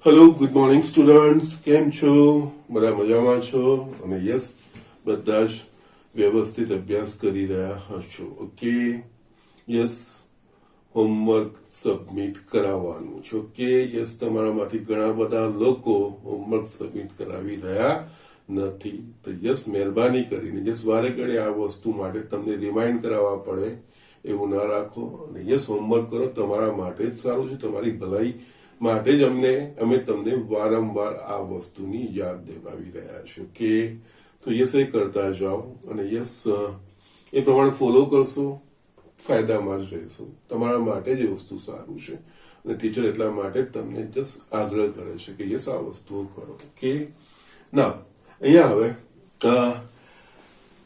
Hello good morning students, કેમ છો? બધા મજામાં છો? અને યસ, બધા જ વ્યવસ્થિત અભ્યાસ કરી રહ્યા હશો. ઓકે, યસ, હોમવર્ક સબમિટ કરાવવાનું છે. ઓકે, યસ, તમારામાંથી ઘણા બધા લોકો હોમવર્ક સબમિટ કરાવી રહ્યા નથી. તો યસ, મહેરબાની કરીને યસ વારે ઘડે આ વસ્તુ માટે તમને રિમાઇન્ડ કરાવવા પડે એવું ના રાખો. અને યસ, હોમવર્ક કરો, તમારા માટે જ સારું છે, તમારી ભલાઈ માટે જ અમે તમને વારંવાર આ વસ્તુની યાદ દેવાવી રહ્યા છે. ઓકે, તો યસ એ કરતા જાઓ અને યસ એ પ્રમાણે ફોલો કરશો, ફાયદામાં જ રહેશો. તમારા માટે જ એ વસ્તુ સારું છે અને ટીચર એટલા માટે તમને જસ્ટ આગ્રહ કરે છે કે યસ આ વસ્તુઓ કરો. ઓકે, ના અહીંયા હવે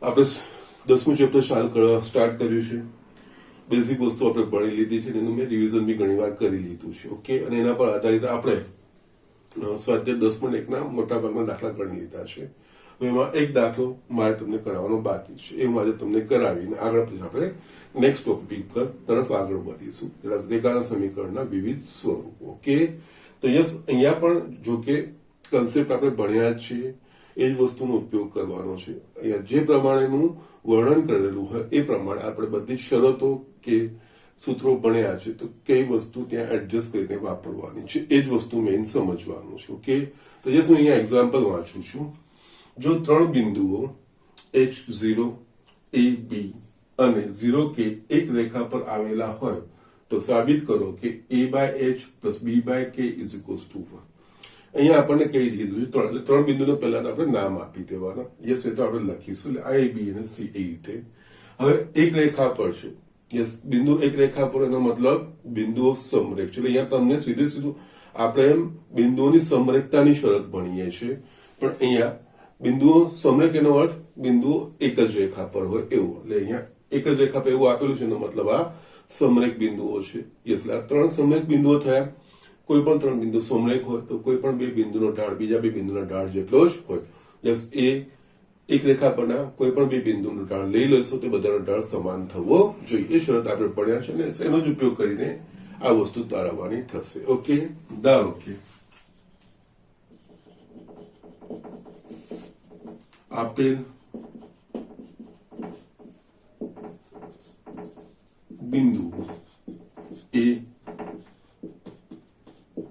આપણે 10મું ચેપ્ટર સ્ટાર્ટ કર્યું છે. બેઝિક વસ્તુ આપણે ભણી લીધી છે, એનું મેં રિવિઝન બી ઘણી વાર કરી લીધું છે. ઓકે, અને એના પર આધારિત આપણે સ્વાધ્યાય 10.1 મોટા ભાગના દાખલા ગણી લીધા છે. હવે એમાં એક દાખલો મારે તમને કરાવવાનો બાકી છે, એ હું આજે તમને કરાવીને આગળ પછી આપણે નેક્સ્ટ ટોપિક તરફ આગળ વધીશું. રેખાના સમીકરણના વિવિધ સ્વરૂપો. ઓકે, તો યસ, અહીંયા પણ જો કે કન્સેપ્ટ આપણે ભણ્યા જ છીએ, એ જ વસ્તુનો ઉપયોગ કરવાનો છે. અહીંયા જે પ્રમાણેનું વર્ણન કરેલું હોય એ પ્રમાણે આપણે બધી શરતો કે સૂત્રો ભણ્યા છે, તો કઈ વસ્તુ ત્યાં એડજસ્ટ કરીને વાપરવાની છે એ જ વસ્તુ મેઇન સમજવાનું છે. ઓકે, તો યસ, હું અહીંયા એક્ઝામ્પલ વાંચું છું. જો 3 બિંદુઓ H0, A, B અને 0K એક રેખા પર આવેલા હોય તો સાબિત કરો કે A/H plus B/K is equals to 1. અહીંયા આપણને કહી દીધું છે એટલે 3 બિંદુને પહેલા આપણે નામ આપી દેવાના. યસ, એ તો આપણે લખીશું એટલે A, B અને C એ રીતે. હવે એક રેખા પર છે. યસ, બિંદુ એક રેખા પર, એનો મતલબ બિંદુઓ સમરેખ છે. એટલે અહીંયા તમને સીધું આપણે એમ બિંદુઓની સમરેખતાની શરત ભણીએ છીએ, પણ અહીંયા બિંદુઓ સમરેખ એનો અર્થ બિંદુઓ એક જ રેખા પર હોય એવું. એટલે અહીંયા એક જ રેખા પર એવું આપેલું છે, એનો મતલબ આ સમરેખ બિંદુઓ છે. યસ, એટલે આ 3 સમરેખ બિંદુઓ થયા. કોઈ પણ 3 બિંદુ સમરેખ હોય તો કોઈ પણ 2 બિંદુનો ઢાળ બીજા 2 બિંદુના ઢાળ જેટલો જ હોય. યસ, એ એક રેખા પરના કોઈ પણ 2 બિંદુનો ઢાળ લઈ લેશો તો બધાનો ઢાળ સમાન થવો જોઈએ. એ શરત આપણે ભણ્યા છે ને, એનો જ ઉપયોગ કરીને આ વસ્તુ તારવવાની થશે. ઓકે, ધારો કે આપેલ બિંદુ A,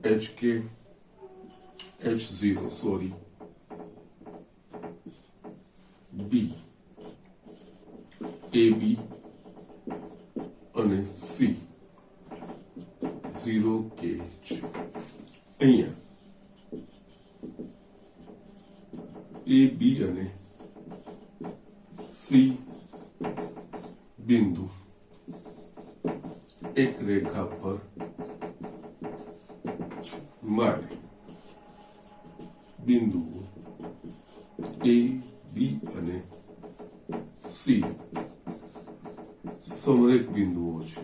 HK, H0 sorry B, AB અને C 0K છે. અહીંયા AB અને C બિંદુ એક રેખા પર માટે બિંદુઓ A, B અને C સમરેખ બિંદુઓ છે.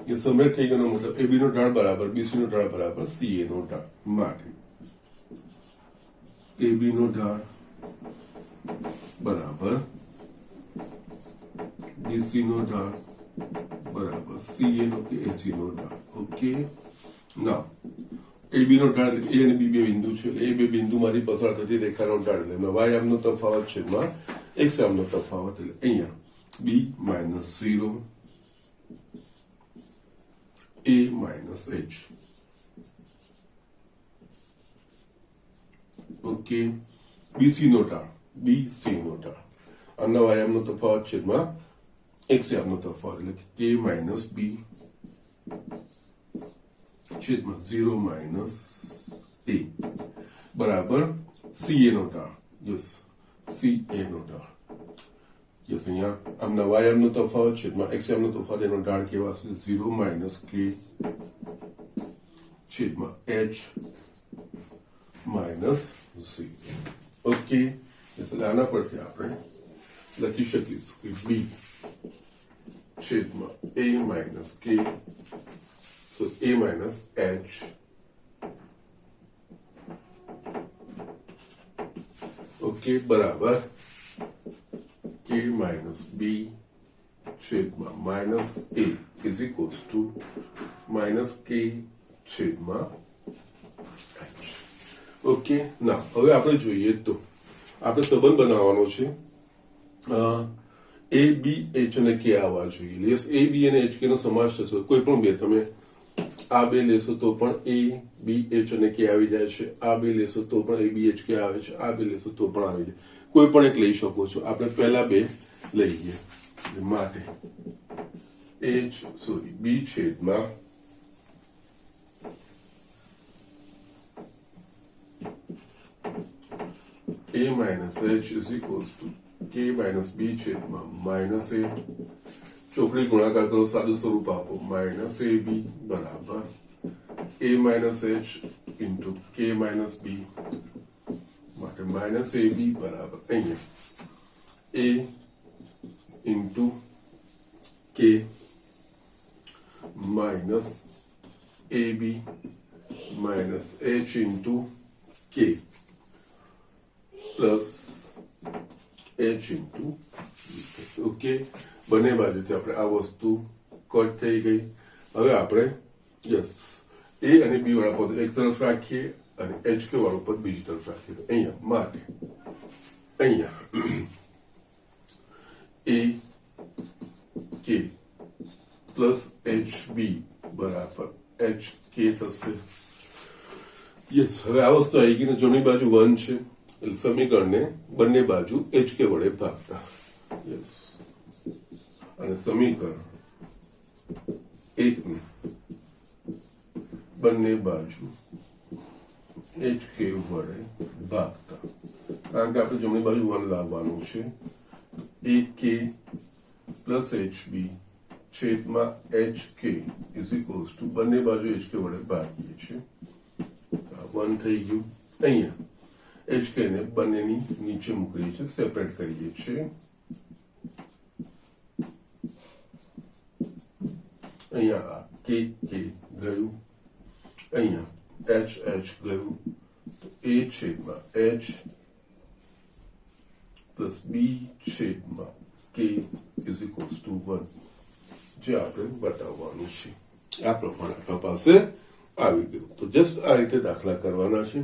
એ સમરેખ થઈ ગયો મતલબ AB નો ઢાળ બરાબર BC નો ઢાળ બરાબર CA નો ઢાળ માટે AB નો ઢાળ બરાબર BC નો ઢાળ બરાબર CA નો કે AC નો ઢાળ. ઓકે, ના AB નો ઢાળ એટલે A અને B બે બિંદુ છે, એટલે એ બે બિંદુમાંથી પસાર થતી રેખાનો ઢાળ, એટલે વાયામનો તફાવત છે એમાં x નો તફાવત, એટલે અહીંયા B - 0 A - H. Okay, BC નો ઢાળ BC નો ઢાળ, આમના વાયામનો તફાવત છે એમાં x નો તફાવત, એટલે K - B છેદમાં 0 - A બરાબર CA નો ઢાળ. યસ, CA નો ઢાળ. યસ, અહીંયા આમના વાયામનો તફાવત છેદમાં x નો તફાવત, એનો ઢાળ કેવા છે 0 - K છેદમાં H - C. ઓકે, એટલે આના પરથી આપણે લખી શકીશું કે B છેદમાં A - K, so A - H okay બરાબર K - B છેદમાં -A is equals to -K છેદમાં h. ઓકે, ના હવે આપણે જોઈએ તો આપણે સંબંધ બનાવવાનો છે a b h અને k આવવા જોઈએ. યસ, a b અને h k નો સમાસ થશે. કોઈ પણ બે તમે આ બે લેશો તો પણ a b h અને k આવી જાય છે. આ બે લેશો તો પણ a b h k આવે છે. આ બે લેશો તો પણ આવી જાય. કોઈ પણ એક લઈ શકો છો. આપણે પહેલા બે લઈએ માટે b છેદમાં a minus h is equals to k minus b છેદમાં minus a. ચોકડી ગુણાકાર કરો, સાદું સ્વરૂપ આપો. minus ab બરાબર a minus h into k minus b માટે minus ab બરાબર અહીંયા a into k minus ab minus h into k plus h into okay. બંને બાજુથી આપણે આ વસ્તુ કટ થઈ ગઈ. હવે આપણે યસ a અને b વાળા પદ એક તરફ રાખીએ અને hk વાળું પદ બીજી તરફ રાખીએ. અહીંયા માટે અહીંયા a k પ્લસ hb બરાબર hk થશે. યસ, હવે આ વસ્તુ આવી ગઈ ને જમણી બાજુ 1 છે એટલે સમીકરણને બંને બાજુ hk વડે ભાગતા. યસ, અને સમીકરણ એકને બંને બાજુ hk વડે ભાગતા. કારણ કે આપણે જમણી બાજુ 1 લાવવાનું છે. ak પ્લસ hb છેદમાં hk ઇઝ ઇક્વલ્સ ટુ બંને બાજુ hk વડે ભાગીએ છીએ. 1 થઈ ગયું. અહીંયા hk ને બંનેની નીચે મૂકીએ છીએ, સેપરેટ કરીએ છીએ. અહીંયા k ગયું, અહીંયા h ગયું. તો a છેદમાં h પ્લસ b છેદમાં k ઇઝ ઇક્વલ્સ ટુ 1 જે આપણે બતાવવાનું છે. આ પ્રમાણે આપણા પાસે આવી ગયું. તો જસ્ટ આ રીતે દાખલા કરવાના છે,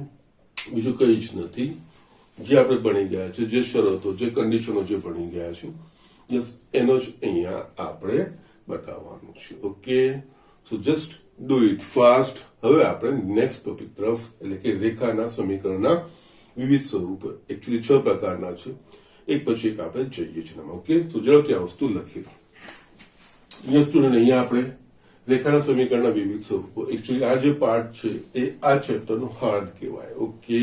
બીજું કઈ જ નથી. જે આપણે ભણી ગયા છે, જે શરતો, જે કન્ડિશનો જે ભણી ગયા છે, યસ એનો જ અહીંયા આપણે બતાવવાનું છે. Okay, so just do it fast. હવે આપણે નેક્સ્ટ ટોપિક તરફ, એટલે કે રેખાના સમીકરણના વિવિધ સ્વરૂપો, એકચ્યુઅલી 6 પ્રકારના છે, એક પછી એક આપણે જઈએ છીએ. ઓકે, તો ઝડપથી આ વસ્તુ લખી દો. યસ સ્ટુડન્ટ, અહીંયા આપણે રેખાના સમીકરણના વિવિધ સ્વરૂપો, એકચ્યુઅલી આ જે પાર્ટ છે એ આ ચેપ્ટરનું હાર્ડ કહેવાય. ઓકે,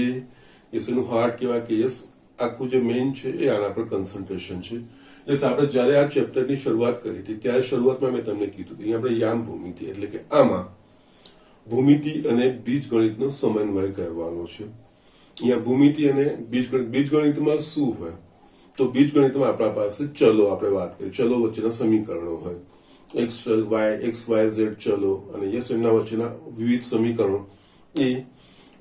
યસ એનું હાર્ડ કહેવાય કે યસ આખું જે મેઇન છે એ આના પર કન્સન્ટ્રેશન છે. યસ, આપણે જ્યારે આ ચેપ્ટરની શરૂઆત કરી હતી ત્યારે શરૂઆતમાં મેં તમને કીધું હતું અહીંયા આપણે યામ ભૂમિતિ એટલે કે આમાં ભૂમિતિ અને બીજગણિતનો સમન્વય કરવાનો છે. અહીંયા ભૂમિતિ અને બીજગણિતમાં શું હોય તો બીજગણિતમાં આપણા પાસે ચલો, આપણે વાત કરીએ ચલો વચ્ચેના સમીકરણો હોય, x y z ચલો અને યસ એમના વચ્ચેના વિવિધ સમીકરણો એ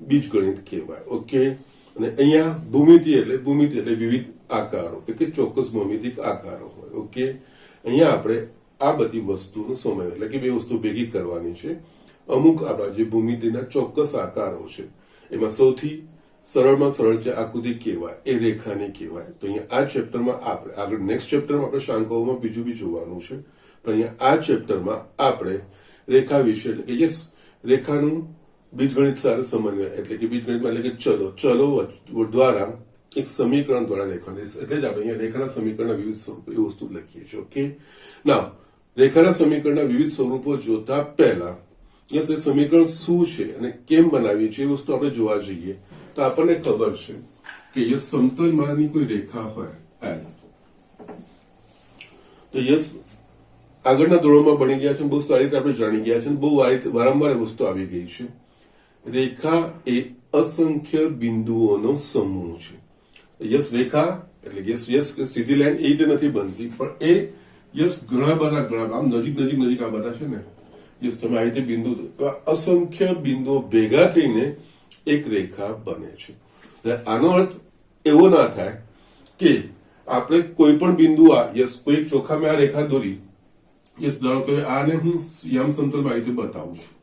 બીજગણિત કહેવાય. ઓકે, અને અહીંયા ભૂમિતિ એટલે વિવિધ આકારો, એટલે ચોક્કસ ભૌમિતિક આકારો હોય. ઓકે, અહીંયા આપણે આ બધી વસ્તુનો સમય એટલે કે બે વસ્તુ ભેગી કરવાની છે. અમુક આપણા જે ભૂમિતિના ચોક્કસ આકારો છે એમાં સૌથી સરળમાં સરળ જે આકૃતિ કહેવાય એ રેખાની કહેવાય. તો અહીંયા આ ચેપ્ટરમાં આપણે આગળ નેક્સ્ટ ચેપ્ટરમાં આપણે શાંકોમાં બીજું બી જોવાનું છે, પણ અહીંયા આ ચેપ્ટરમાં આપણે રેખા વિશે એટલે કે યસ રેખાનું બીજગણિત સાથે સમન્વય એટલે કે બીજગણિતમાં એટલે કે ચલો દ્વારા એક સમીકરણ દ્વારા રેખાને, એટલે જ આપણે અહીંયા રેખાના સમીકરણના વિવિધ સ્વરૂપો એ વસ્તુ લખીએ છીએ. ઓકે, નાઉ રેખાના સમીકરણના વિવિધ સ્વરૂપો જોતા પહેલા યસ એ સમીકરણ શું છે અને કેમ બનાવીએ છીએ એ વસ્તુ આપણે જોવા જઈએ તો આપણને ખબર છે કે યસ સમતલમાંની કોઈ રેખા હોય તો યસ આગળના ધોરણમાં ભણી ગયા છે, બહુ સારી રીતે આપણે જાણી ગયા છે, બહુ વારંવાર વસ્તુ આવી ગઈ છે. રેખા એ અસંખ્ય બિંદુઓનો સમૂહ છે. યસ રેખા એટલે યસ સીધી લાઈન એ રીતે નથી બનતી, પણ એ યસ ઘણા આમ નજીક આ બધા છે ને, યસ તમે આ રીતે બિંદુ અસંખ્ય બિંદુઓ ભેગા થઈને એક રેખા બને છે. આનો અર્થ એવો ના થાય કે આપણે કોઈ પણ બિંદુ યસ કોઈ ચોખામાં આ રેખા દોરી, યસ ધારો કે આને હું યમ સમતલમાં આ રીતે બતાવું છું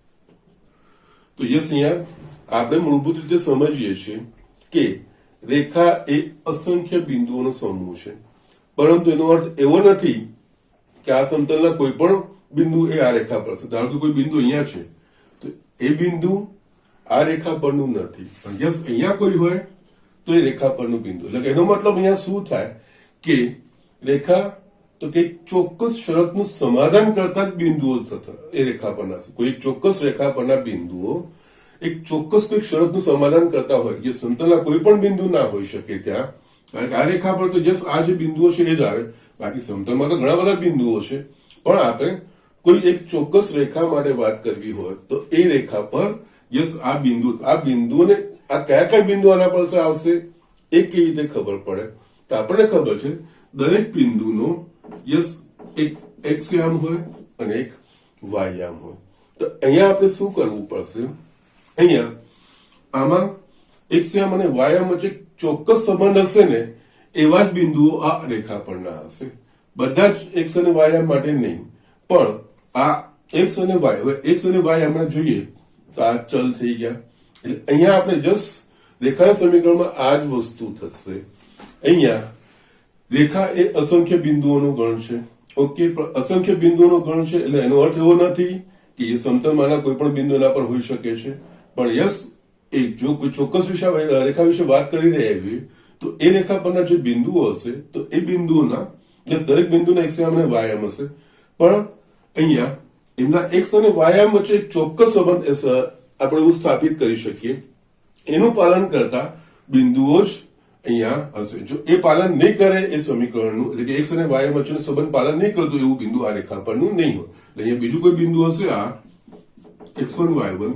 તો યસ અહીંયા આપણે મૂળભૂત રીતે સમજીએ છીએ કે રેખા એ અસંખ્ય બિંદુઓનો સમૂહ છે, પરંતુ એનો અર્થ એવો નથી કે આ સમતલના કોઈ પણ બિંદુ એ આ રેખા પર છે. ધારો કે કોઈ બિંદુ અહીંયા છે તો એ બિંદુ આ રેખા પરનું નથી, પણ યસ અહીંયા કોઈ હોય તો એ રેખા પરનું બિંદુ. એટલે એનો મતલબ અહીંયા શું થાય કે રેખા તો કે ચોક્કસ શરતનું સમાધાન કરતા જ બિંદુઓ થતા એ રેખા પરના છે. કોઈ ચોક્કસ રેખા પરના બિંદુઓ એક ચોક્કસ કોઈ શરતનું સમાધાન કરતા હોય, જે સમતલના કોઈ પણ બિંદુ ના હોઈ શકે ત્યાં, કારણ કે આ રેખા પર તો યસ આ જે બિંદુઓ છે એ જ આવે, બાકી સમતલમાં તો ઘણા બધા બિંદુઓ છે. પણ આપણે કોઈ એક ચોક્કસ રેખા માટે વાત કરવી હોય તો એ રેખા પર યસ આ બિંદુઓને આ કયા કયા બિંદુ આના પર આવશે એ કેવી રીતે ખબર પડે? તો આપણને ખબર છે દરેક બિંદુનો યસ એક એક્સ યામ હોય અને એક વાય યામ હોય. તો અહીંયા આપણે શું કરવું પડશે? અહીંયા આમાં એક્સ યામ અને વાય યામ વચ્ચે ચોક્કસ સંબંધ હશે ને એવા જ બિંદુઓ આ રેખા પરના હશે. બધા જ એક્સ અને વાય યામ માટે નહીં, પણ આ એક્સ અને વાય, હવે એક્સ અને વાય હમણાં જોઈએ તો આ ચલ થઈ ગયા. એટલે અહીંયા આપણે જસ્ટ રેખાના સમીકરણમાં આ જ વસ્તુ થશે. અહીંયા રેખા એ અસંખ્ય બિંદુઓનો ગણ છે. ઓકે, પણ અસંખ્ય બિંદુઓનો ગણ છે એટલે એનો અર્થ એવો નથી કે એ સમતલમાંના કોઈ પણ બિંદુ એના પર હોઈ શકે છે. પણ યસ, એક જો કોઈ ચોક્કસ રેખા વિશે વાત કરી રહ્યા છીએ તો એ રેખા પરના જે બિંદુઓ હશે તો એ બિંદુઓના દરેક બિંદુના એક્સ યામ અને વાય યામ હશે. પણ અહીંયા એમના એક્સ અને વાય યામ વચ્ચે એક ચોક્કસ સંબંધ આપણે એવું સ્થાપિત કરી શકીએ, એનું પાલન કરતા બિંદુઓ જ અહીંયા હશે. જો એ પાલન નહીં કરે એ સમીકરણનું, એટલે કે એક્સ અને વાય વચ્ચેનો સંબંધ પાલન નહીં કરતું એવું બિંદુ આ રેખા પરનું નહીં હોય. અહીંયા બીજું કોઈ બિંદુ હશે આ x1 y1,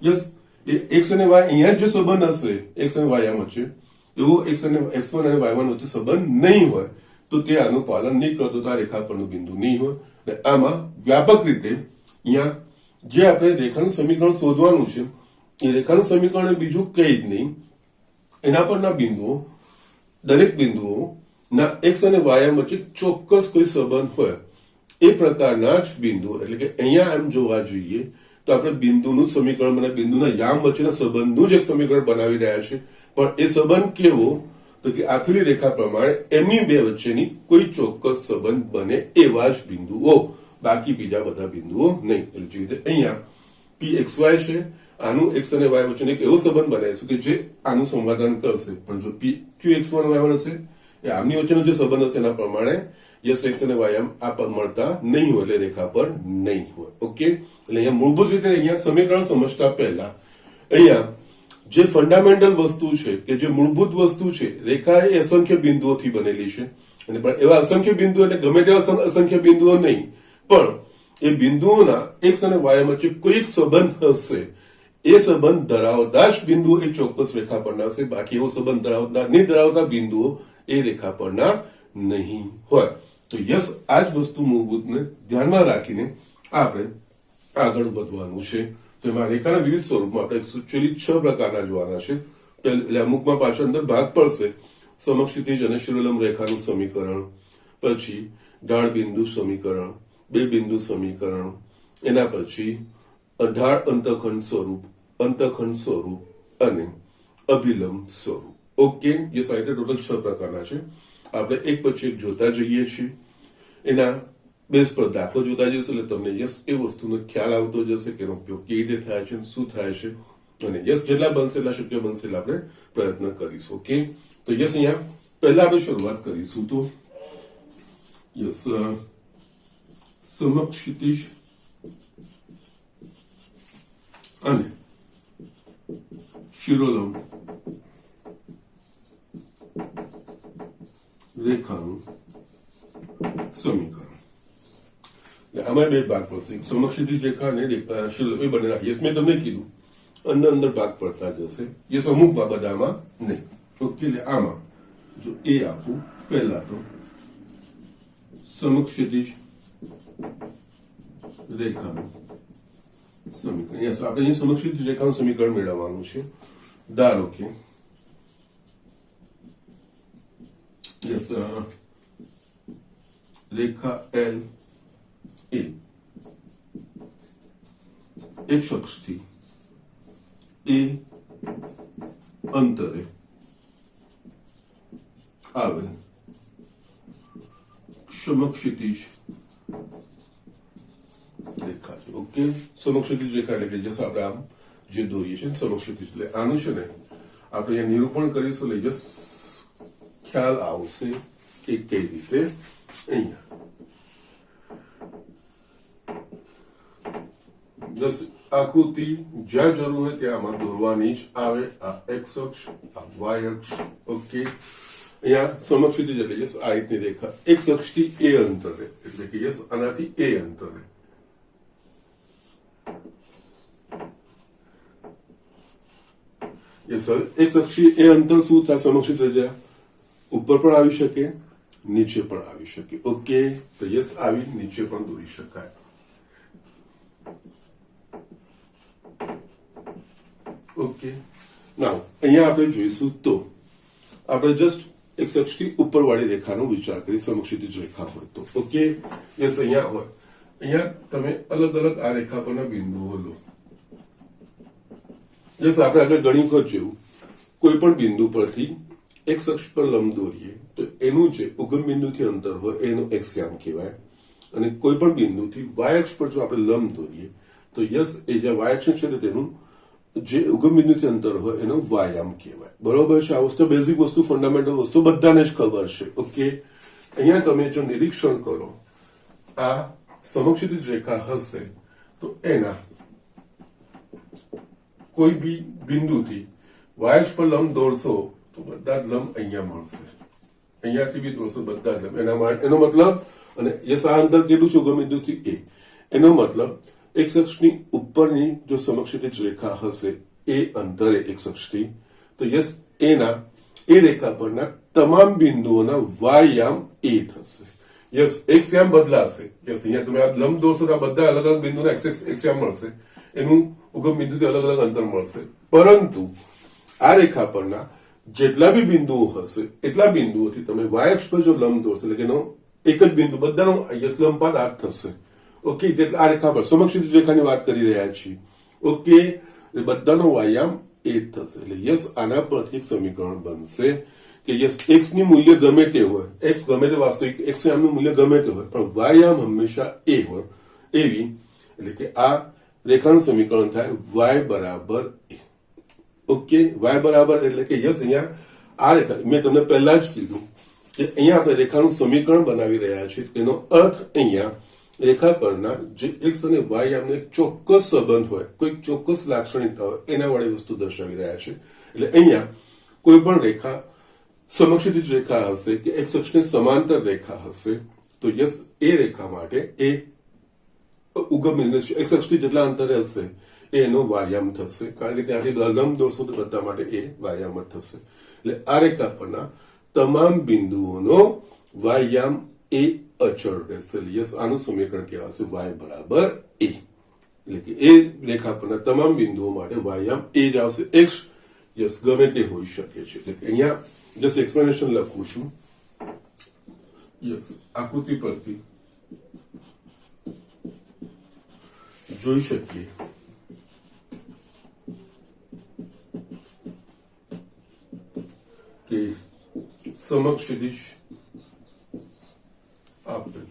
યસ એ એક્સ અને વાય અહીંયા જે સંબંધ હશે એક્સ અને વાય વચ્ચે, એવો x1 અને y1 વચ્ચે સંબંધ નહીં હોય તો તે આનું પાલન નહીં કરતો, તો આ રેખા પરનું બિંદુ નહીં હોય. આમાં વ્યાપક રીતે અહીંયા જે આપણે રેખાનું સમીકરણ શોધવાનું છે એ રેખાનું સમીકરણ બીજું કઈ જ નહીં, એના પરના બિંદુઓ, દરેક બિંદુઓ ના એક્સ અને વાય વચ્ચે ચોક્કસ કોઈ સંબંધ હોય એ પ્રકારના જ બિંદુઓ. એટલે કે અહીંયા એમ જોવા જોઈએ તો આપણે બિંદુનું સમીકરણ અને બિંદુના યામ વચ્ચેના સંબંધનું જ એક સમીકરણ બનાવી રહ્યા છે. પણ એ સંબંધ કેવો? તો કે આપેલી રેખા પ્રમાણે એમની બે વચ્ચેની કોઈ ચોક્કસ સંબંધ બને એવા જ બિંદુઓ, બાકી બીજા બધા બિંદુઓ નહીં. એટલે જે રીતે અહીંયા pxy છે, આનું x અને y વચ્ચેનો એક એવો સંબંધ બનાવીશું કે જે આનું સમાધાન કરશે. પણ જો qx1 y1 હશે એ આમની વચ્ચેનો જે સંબંધ હશે એના પ્રમાણે યસ એક્સ અને વાય આ પદ મળતા નહીં હોય, એટલે રેખા પર નહીં હોય. ઓકે, એટલે અહીંયા મૂળભૂત રીતે અહીંયા સમીકરણ સમજતા પહેલા અહીંયા જે ફંડામેન્ટલ વસ્તુ છે કે જે મૂળભૂત વસ્તુ છે, રેખા એ અસંખ્ય બિંદુઓથી બનેલી છે. અને પણ એવા અસંખ્ય બિંદુઓ એટલે ગમે તેવા અસંખ્ય બિંદુઓ નહીં, પણ એ બિંદુઓના એક્સ અને વાય વચ્ચે કોઈ સંબંધ હશે. એ સંબંધ ધરાવતા જ બિંદુઓ એ ચોક્કસ રેખા પરના હશે, બાકી એવો સંબંધ ધરાવતા બિંદુઓ એ રેખા પરના નહીં હોય. તો યસ, આ જ વસ્તુ મૂળભૂતને ધ્યાનમાં રાખીને આપણે આગળ વધવાનું છે. તો એમાં રેખાના વિવિધ સ્વરૂપમાં આપણે એકચ્યુઅલી 6 પ્રકારના જોવાના છે. એટલે અમુકમાં પાછળ અંદર ભાગ પડશે સમક્ષિતિજ અને શિરોલંબ રેખાનું સમીકરણ, પછી ઢાળ બિંદુ સમીકરણ, બે બિંદુ સમીકરણ, એના પછી ઢાળ અંતખંડ સ્વરૂપ અને અભિલંબ સ્વરૂપ. ઓકે, જે સાહિત્ય ટોટલ 6 પ્રકારના છે. આપણે એક પછી એક જોતા જઈએ છીએ, એના બેઝ પર દાખલો જોતા જઈશું એટલે તમને યસ એ વસ્તુનો ખ્યાલ આવતો જશે કે એનો ઉપયોગ કેવી રીતે થાય છે, શું થાય છે, અને યસ જેટલા બનશે એટલા શક્ય બનશે એટલે આપણે પ્રયત્ન કરીશું. ઓકે, તો યસ અહીંયા પહેલા આપણે શરૂઆત કરીશું તો યસ સમક્ષિતિજ અને શિરોલંબ રેખાનું સમીકરણ. આમાં બે ભાગ પડશે, એક સમક્ષિતિજ રેખા અને શિરોલંબ, એ બંને. યસ, મેં તમને કીધું અંદર ભાગ પડતા જશે. યસ, અમુકમાં બધામાં નહીં. ઓકે, એટલે આમાં જો એ આપું પહેલા તો સમક્ષિતિજ રેખાનું સમીકરણ. યસ, આપણે અહીં સમક્ષિતિજ રેખાનું સમીકરણ મેળવવાનું છે. ધારો કે યસ રેખા L એ એક શખ્સથી એ અંતરે આવેલ સમક્ષિતિજ રેખા છે. ઓકે, સમક્ષિતિજ રેખા એટલે કે જસ આપણે આમ જે દોરીએ છીએ સમક્ષિતિજ એટલે આનું છે ને આપણે અહીંયા નિરૂપણ કરીશું એટલે જસ ખ્યાલ આવશે કે કઈ રીતે અહીંયા જસ આકૃતિ જ્યાં જરૂર હોય ત્યાં આમાં દોરવાની જ આવે. આ એક્સ અક્ષ, આ વાય અક્ષ. ઓકે, અહીંયા સમક્ષિતિજ એટલે યસ આ રીતની રેખા એક્સ અક્ષથી એ અંતરે એટલે કે યસ આનાથી એ અંતરે યસ એક્સ અક્ષથી એ અંતર શું થાય સમક્ષિતિજ ઉપર પણ આવી શકે નીચે પણ આવી શકે. ઓકે, તો યસ આવી નીચે પણ દોરી શકાય. ઓકે, નાઉ અહીંયા આપણે જોઈશું તો આપણે જસ્ટ એક્સ અક્ષથી ઉપરવાળી રેખાનો વિચાર કરી સમક્ષિતિજ રેખા હોય તો. ઓકે, યસ અહીંયા હોય અહીંયા તમે અલગ અલગ આ રેખા પરના બિંદુઓ લો. યસ આપણે આગળ ઘણી વખત જોયું કોઈ પણ બિંદુ પરથી એક્સ અક્ષ પર લંબ દોરીએ તો એનું જે ઉગમ બિંદુથી અંતર હોય એનો એક્સ યામ કહેવાય અને કોઈ પણ બિંદુથી વાય અક્ષ પર જો આપણે લંબ દોરીએ તો યસ એ જે વાય અક્ષ છે તેનું જે ઉગમ બિંદુથી અંતર હોય એનો વાયામ કહેવાય. બરોબર છે? આ વસ્તુ બેઝિક વસ્તુ ફંડામેન્ટલ વસ્તુ બધાને જ ખબર છે. ઓકે, અહીંયા તમે જો નિરીક્ષણ કરો આ સમક્ષિતિજ રેખા હશે તો એના કોઈ બી બિંદુથી વાય અક્ષ પર લંબ દોરશો તો બધા જ લંબ અહીંયા મળશે. અહીંયાથી બી દોરશો બધા જ લંબ એનો મતલબ અને યસ આ અંતર કેટલું છે ઉગમ બિંદુથી એ એનો મતલબ એક્સ અક્ષની ઉપરની જો સમક્ષિતિજ રેખા હશે એ અંતરે એક્સ અક્ષથી તો યસ એના એ રેખા પરના તમામ બિંદુઓના વાયામ એ થશે. યસ એક્સ યામ બદલાશે. યસ અહીંયા તમે આ લંબ દોરશો તો આ બધા અલગ અલગ બિંદુના એક્સ યામ મળશે એનું ઉગમ બિંદુથી અલગ અલગ અંતર મળશે પરંતુ આ રેખા પરના જેટલા બી બિંદુઓ હશે એટલા બિંદુઓથી તમે વાય અક્ષ પર જો લંબ દોરશો એટલે કે એનો એક જ બિંદુ બધાનો યસ લંબપાત આ થશે. ઓકે, એટલે આ રેખા પર સમક્ષિતિજ રેખાની વાત કરી રહ્યા છીએ. ઓકે, બધાનો વાયામ એ જ થશે એટલે યસ આના પરથી એક સમીકરણ બનશે કે યસ એક્સ ની મૂલ્ય ગમે તે હોય એક્સ ગમે તે વાસ્તવિક એક્સ નું મૂલ્ય ગમે તે હોય પણ વાયામ હંમેશા એ હોય એવી એટલે કે આ રેખાનું સમીકરણ થાય વાય બરાબર એ. ઓકે, વાય બરાબર એટલે કે યસ અહીંયા આ રેખા મેં તમને પહેલા જ કીધું કે અહીંયા આપણે રેખાનું સમીકરણ બનાવી રહ્યા છીએ એનો અર્થ અહીંયા રેખા પરના જે એક્સ અને વાય આમને એક ચોક્કસ સંબંધ હોય કોઈ ચોક્કસ લાક્ષણિકતા હોય એના વાળી વસ્તુ દર્શાવી રહ્યા છે. એટલે અહીંયા કોઈ પણ રેખા સમક્ષિતિજ રેખા હશે કે એક્સ અક્ષની સમાંતર રેખા હશે તો યસ એ રેખા માટે એ ઉગમ બિંદુ એક્સ અક્ષથી જેટલા અંતરે હશે એનો વાયામ થશે કારણ કે ત્યાંથી લંબ દોરશો તો બધા માટે એ વાયામ જ થશે. એટલે આ રેખા પરના તમામ બિંદુઓનો વાયામ એ અચળ રહેશે. યસ આનું સમીકરણ કહેવાશે વાય બરાબર એ એટલે કે એ રેખા પરના તમામ બિંદુઓ માટે વાયામ એ જ આવશે. એક્સ યસ ગમે તે હોઈ શકે છે. એટલે કે અહીંયા જસ્ટ એક્સપ્લેનેશન લખું છું. યસ આકૃતિ પરથી જોઈ શકીએ કે સમક્ષિતિજ આપેલ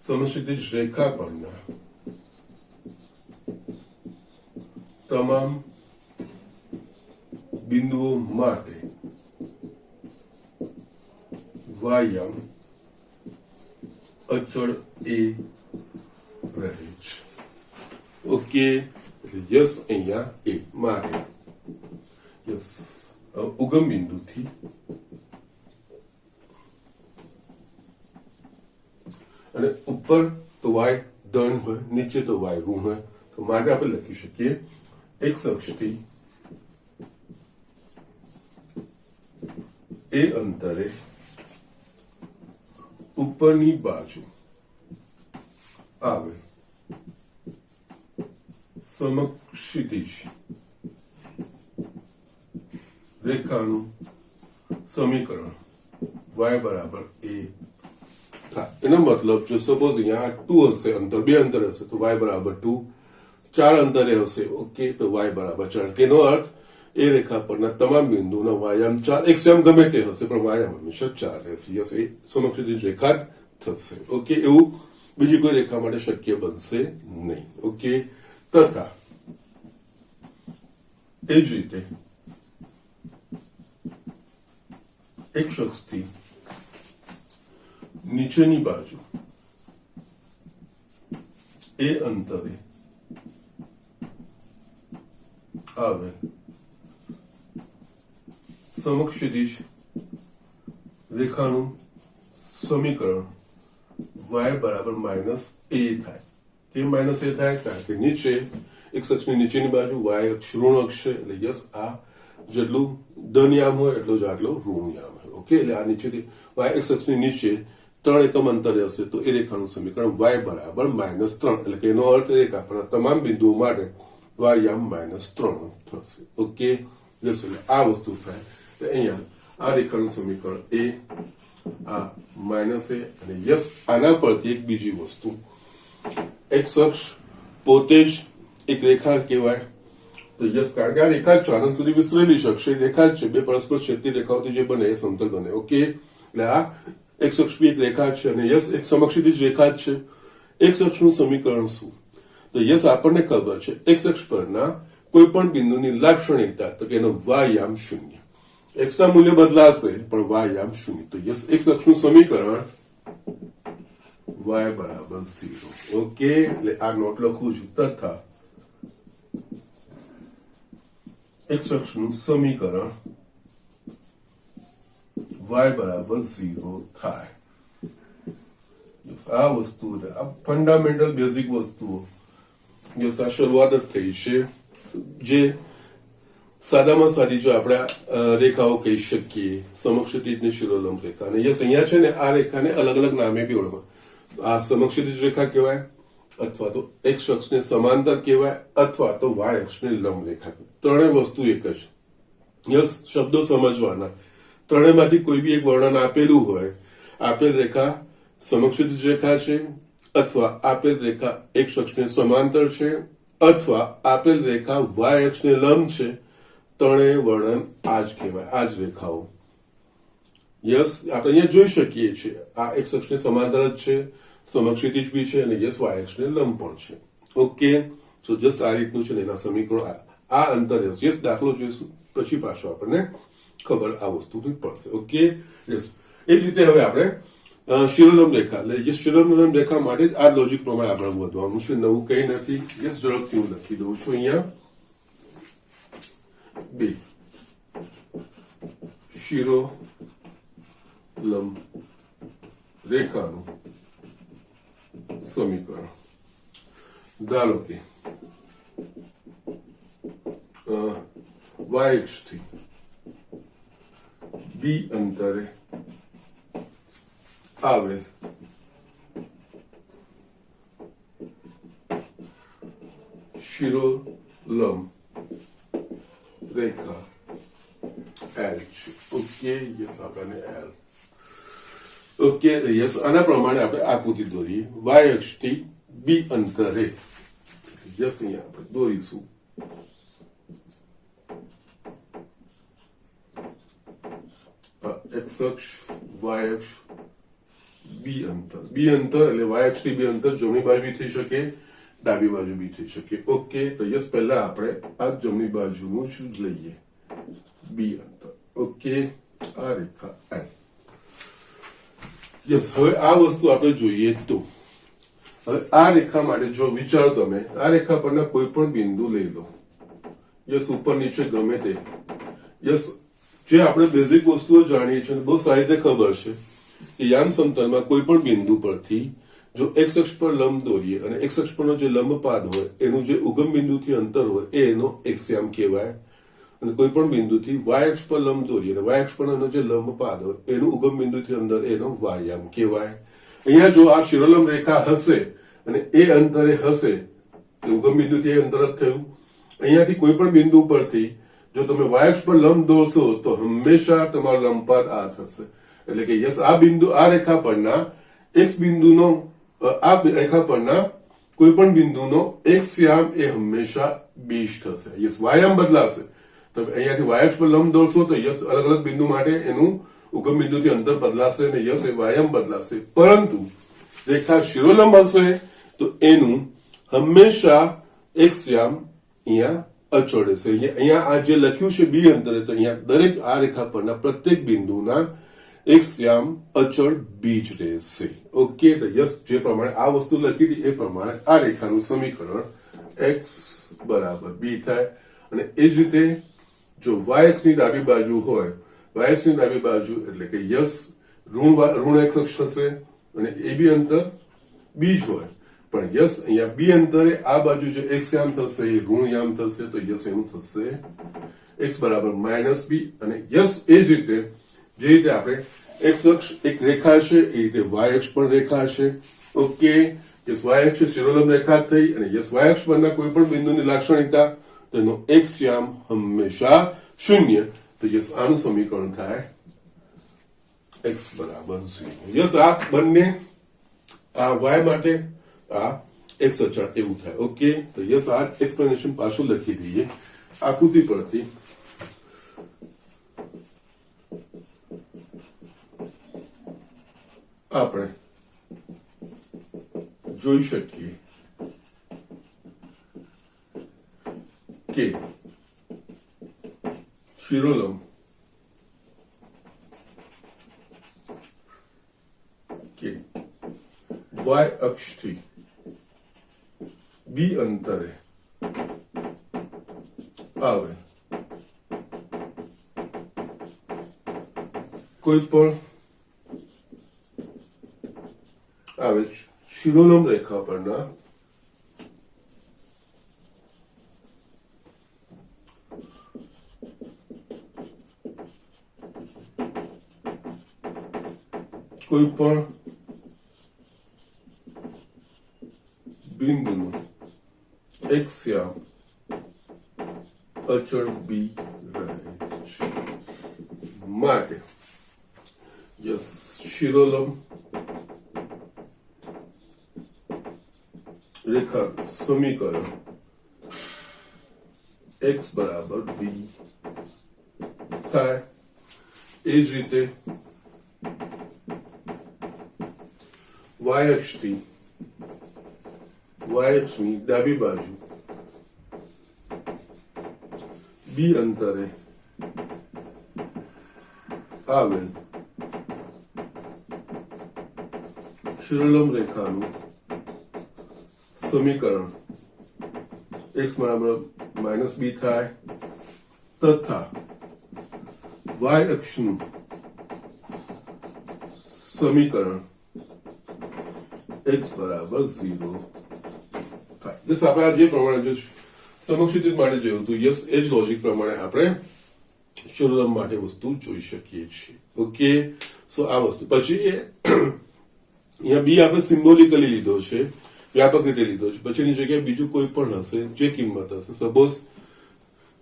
સમક્ષિતિજ રેખા પરના તમામ બિંદુઓ માટે વાયામ અચળ એ રહે છે. ઓકે, યસ અહીંયા એ માટે યસ ઉગમ બિંદુથી અને ઉપર તો વાય ધન હોય નીચે તો વાય ઋણ હોય તો માટે આપણે લખી શકીએ એક્સ અક્ષથી એ અંતરે ઉપરની બાજુ આવે સમક્ષિતિજ રેખાનું સમીકરણ y બરાબર a થાય. એનો મતલબ જો સપોઝ અહીંયા 2 હશે અંતર બે અંતર હશે તો y બરાબર 2 4 અંતરે હશે. ઓકે, તો y બરાબર 4. તેનો અર્થ એ રેખા પરના તમામ બિંદુઓના વાયામ 4, એક્સયામ ગમે તે હશે પણ વાયામ હંમેશા 4 રહેશે. યસ, એ સમક્ષિતિજ રેખા જ થશે. ઓકે, એવું બીજી કોઈ રેખા માટે શક્ય બનશે નહીં. ઓકે, તથા એ જ રીતે એક શખ્સથી નીચેની બાજુ એ અંતરે આવેલ સમક્ષિતિજ રેખાનું સમીકરણ y બરાબર -a થાય. કેમ -a થાય? કારણ કે નીચે એક શખ્સની નીચેની બાજુ y અક્ષ ઋણ અક્ષ છે, એટલે યસ આ જેટલું ધન યામ હોય એટલો જ આટલો ઋણ યામ હોય. ઓકે, એટલે આ નીચેથી y એક શખ્સની નીચે 3 એકમ અંતરે હશે તો એ રેખાનું સમીકરણ y બરાબર -3, એટલે કે એનો અર્થ રેખા પર તમામ બિંદુઓ માટે y યામ -3 થશે. ઓકે, યસ, એટલે આ વસ્તુ થાય. અહીંયા આ રેખાનું સમીકરણ a, આ -a, અને યસ આના પરથી એક બીજી વસ્તુ, એક શખ્સ પોતે જ એક રેખા કહેવાય. તો યસ, કારણ કે આ રેખા જ અનંત સુધી વિસ્તરેલી શકશે, રેખા જ છે. બે પરસ્પર છેદતી રેખાઓથી જે બને એ સમતલ બને. ઓકે, એટલે આ એક શખ્સ બી એક રેખા છે, અને યસ એક સમક્ષિતિજ રેખા જ છે. એક શખ્સનું સમીકરણ શું? તો યસ આપણને ખબર છે એક શખ્સ પરના કોઈ પણ બિંદુની લાક્ષણિકતા, તો કે એનો y યામ 0. x ના મૂલ્ય બદલાશે પણ y યામ 0. તો યસ એક શખ્સનું સમીકરણ y બરાબર 0. ઓકે, એટલે આ નોટ લખું છું. તથા એક શખ્સનું સમીકરણ y બરાબર 0 થાય. આ વસ્તુ આ ફંડામેન્ટલ બેઝિક વસ્તુઓ યસ આ શરૂઆત જ થઈ છે. જે સાદામાં સાદી જો આપણે રેખાઓ કહી શકીએ, સમક્ષિતિજની શિરોલંબ રેખા. અને યસ અહીંયા છે ને આ રેખાને અલગ અલગ નામે બી ઓળખો. આ સમક્ષિતિજ રેખા કહેવાય, અથવા તો એક શખ્સને સમાંતર કહેવાય, અથવા તો y અક્ષને લંબ રેખા. ત્રણેય વસ્તુ એક જ. યસ, શબ્દો સમજવાના. ત્રણેયમાંથી કોઈ બી એક વર્ણન આપેલું હોય, આપેલ રેખા સમક્ષિતિજ રેખા છે, અથવા આપેલ રેખા એક શખ્સને સમાંતર છે, અથવા આપેલ રેખા y અક્ષને લંબ છે. ત્રણેય વર્ણન આ જ કહેવાય, આ જ રેખાઓ. યસ, આપણે અહીંયા જોઈ શકીએ છીએ આ એક શખ્સને સમાંતર જ છે, સમક્ષિતિજ બી છે, અને યસ y અક્ષને લંબ પણ છે. ઓકે, સો જસ્ટ આ રીતનું છે ને એના સમીકરણો આ અંતર યસ દાખલો જોઈશું પછી પાછો આપણને ખબર આ વસ્તુની પડશે. ઓકે, યસ એ જ રીતે હવે આપણે શિરોલંબ રેખા, એટલે યસ શિરોલંબ રેખા માટે જ આ લોજિક પ્રમાણે આપણે વધવાનું છે. નવું કઈ નથી. યસ, ઝડપથી હું લખી દઉં છું. અહીંયા 2 શિરોલંબ રેખાનું સમીકરણ. ધારો કે y અક્ષથી b અંતરે આવેલ શિરોલંબ રેખા L છે. ઓકે, યસ આપણને L. ઓકે, યસ આના પ્રમાણે આપણે આકૃતિ દોરીએ. y અક્ષથી b અંતરે યસ અહીંયા આપણે દોરીશું. x અક્ષ, y અક્ષ, b અંતર. b અંતર એટલે y અક્ષથી b અંતર જમણી બાજુ થઈ શકે, ડાબી બાજુ બી થઈ શકે. ઓકે, તો યસ પહેલા આપણે આ જમણી બાજુનું જ લઈએ, b અંતર. ઓકે, આ રેખા L. યસ, હવે આ વસ્તુ આપણે જોઈએ તો હવે આ રેખા માટે જો વિચારો તમે, આ રેખા પરના કોઈ પણ બિંદુ લઈ લો. યસ, ઉપર નીચે ગમે તે. યસ, જે આપણે બેઝિક વસ્તુઓ જાણીએ છીએ, બહુ સારી રીતે ખબર છે કે યામ સમતલમાં કોઈ પણ બિંદુ પરથી જો x અક્ષ પર લંબ દોરીએ અને x અક્ષ પરનો જે લંબ પાદ હોય એનું જે ઉગમ બિંદુથી અંતર હોય એ એનો x યામ કહેવાય, અને કોઈ પણ બિંદુથી y અક્ષ પર લંબ દોરીએ અને y અક્ષ પરનો જે લંબ પાદ હોય એનું ઉગમ બિંદુથી અંદર એનો y યામ કહેવાય. અહીંયા જો આ શિરોલંબ રેખા હશે અને એ અંતરે હશે, ઉગમ બિંદુથી એ અંતર જ થયું. અહીંયાથી કોઈ પણ બિંદુ પરથી જો તમે y અક્ષ પર લંબ દોરશો તો હંમેશા તમારો લંબપાદ આ થશે. એટલે કે યસ આ બિંદુ, આ રેખા પરના x બિંદુનો, આ રેખા પરના કોઈ પણ બિંદુનો એક્સ યામ એ હંમેશા બીજ થશે. યસ, વાયામ બદલાશે. તમે અહીંયાથી વાય અક્ષ પર લંબ દોરશો તો યસ અલગ અલગ બિંદુ માટે એનું ઉગમ બિંદુથી અંતર બદલાશે અને યસ એ વાયામ બદલાશે. પરંતુ રેખા શિરોલંબ હશે તો એનું હંમેશા એક્સ યામ અહીંયા અચળ રહેશે. અહીંયા આ જે લખ્યું છે બી અંતરે, તો અહીંયા દરેક આ રેખા પરના પ્રત્યેક બિંદુના એક્સ યામ અચળ બીજ રહેશે. ઓકે, તો યસ જે પ્રમાણે આ વસ્તુ લખી હતી એ પ્રમાણે આ રેખાનું સમીકરણ એક્સ બરાબર બી થાય. અને એ જ રીતે જો વાય અક્ષની ડાબી બાજુ હોય, વાય અક્ષની ડાબી બાજુ એટલે કે યસ ઋણ એક્સ અક્ષ થશે અને એ બી અંતર બીજ હોય, પણ યસ અહીંયા બી અંતરે આ બાજુ જે એક્સ યામ થશે એ ઋણ યામ થશે, તો યસ એનું થશે એક્સ બરાબર માઇનસ બી. અને યસ એ જ રીતે જે રીતે આપણે એક્સ અક્ષ એક રેખા છે એ રીતે વાય અક્ષ પણ રેખા છે. ઓકે, યસ વાય અક્ષ શિરોલંબ રેખા થઈ અને યસ વાય અક્ષ પરના કોઈ પણ બિંદુની લાક્ષણિકતા તેનો એક્સ યામ હંમેશા શૂન્ય, તો યસ આનું સમીકરણ થાય એક્સ બરાબર 0. યસ આ બંને આ વાય માટે આ એક્સ અચળ એવું થાય. ઓકે, તો યસ આ એક્સપ્લેનેશન પાછું લખી દઈએ આકૃતિ પરથી. આપણે જોઈ શકીએ કે શિરોલંબ કે વાય અક્ષથી બી અંતરે આવે કોઈ પણ આવે શિરોલંબ રેખા પરના કોઈ પણ બિંદુનું એક્સ યામ અચળ બી રહે છે. માટે યસ શિરોલંબ રેખા સમીકરણ એક્સ બરાબર બી થાય. એ જ રીતે વાય અક્ષની ડાબી બાજુ બી અંતરે આવેલ શિરોલંબ રેખાનું સમીકરણ એક્સ બરાબર માઇનસ બી થાય તથા વાય અક્ષનું સમીકરણ એક્સ બરાબર 0 થાય. બસ આપણે આ જે પ્રમાણે જો સમક્ષિતિજ માટે જોયું હતું યસ એ જ લોજિક પ્રમાણે આપણે શિરોલંબ માટે વસ્તુ જોઈ શકીએ છીએ. ઓકે, સો આ વસ્તુ પછી અહીંયા બી આપણે સિમ્બોલિકલી લીધો છે, વ્યાપક રીતે લીધો છે. પછીની જગ્યાએ બીજું કોઈ પણ હશે જે કિંમત હશે. સપોઝ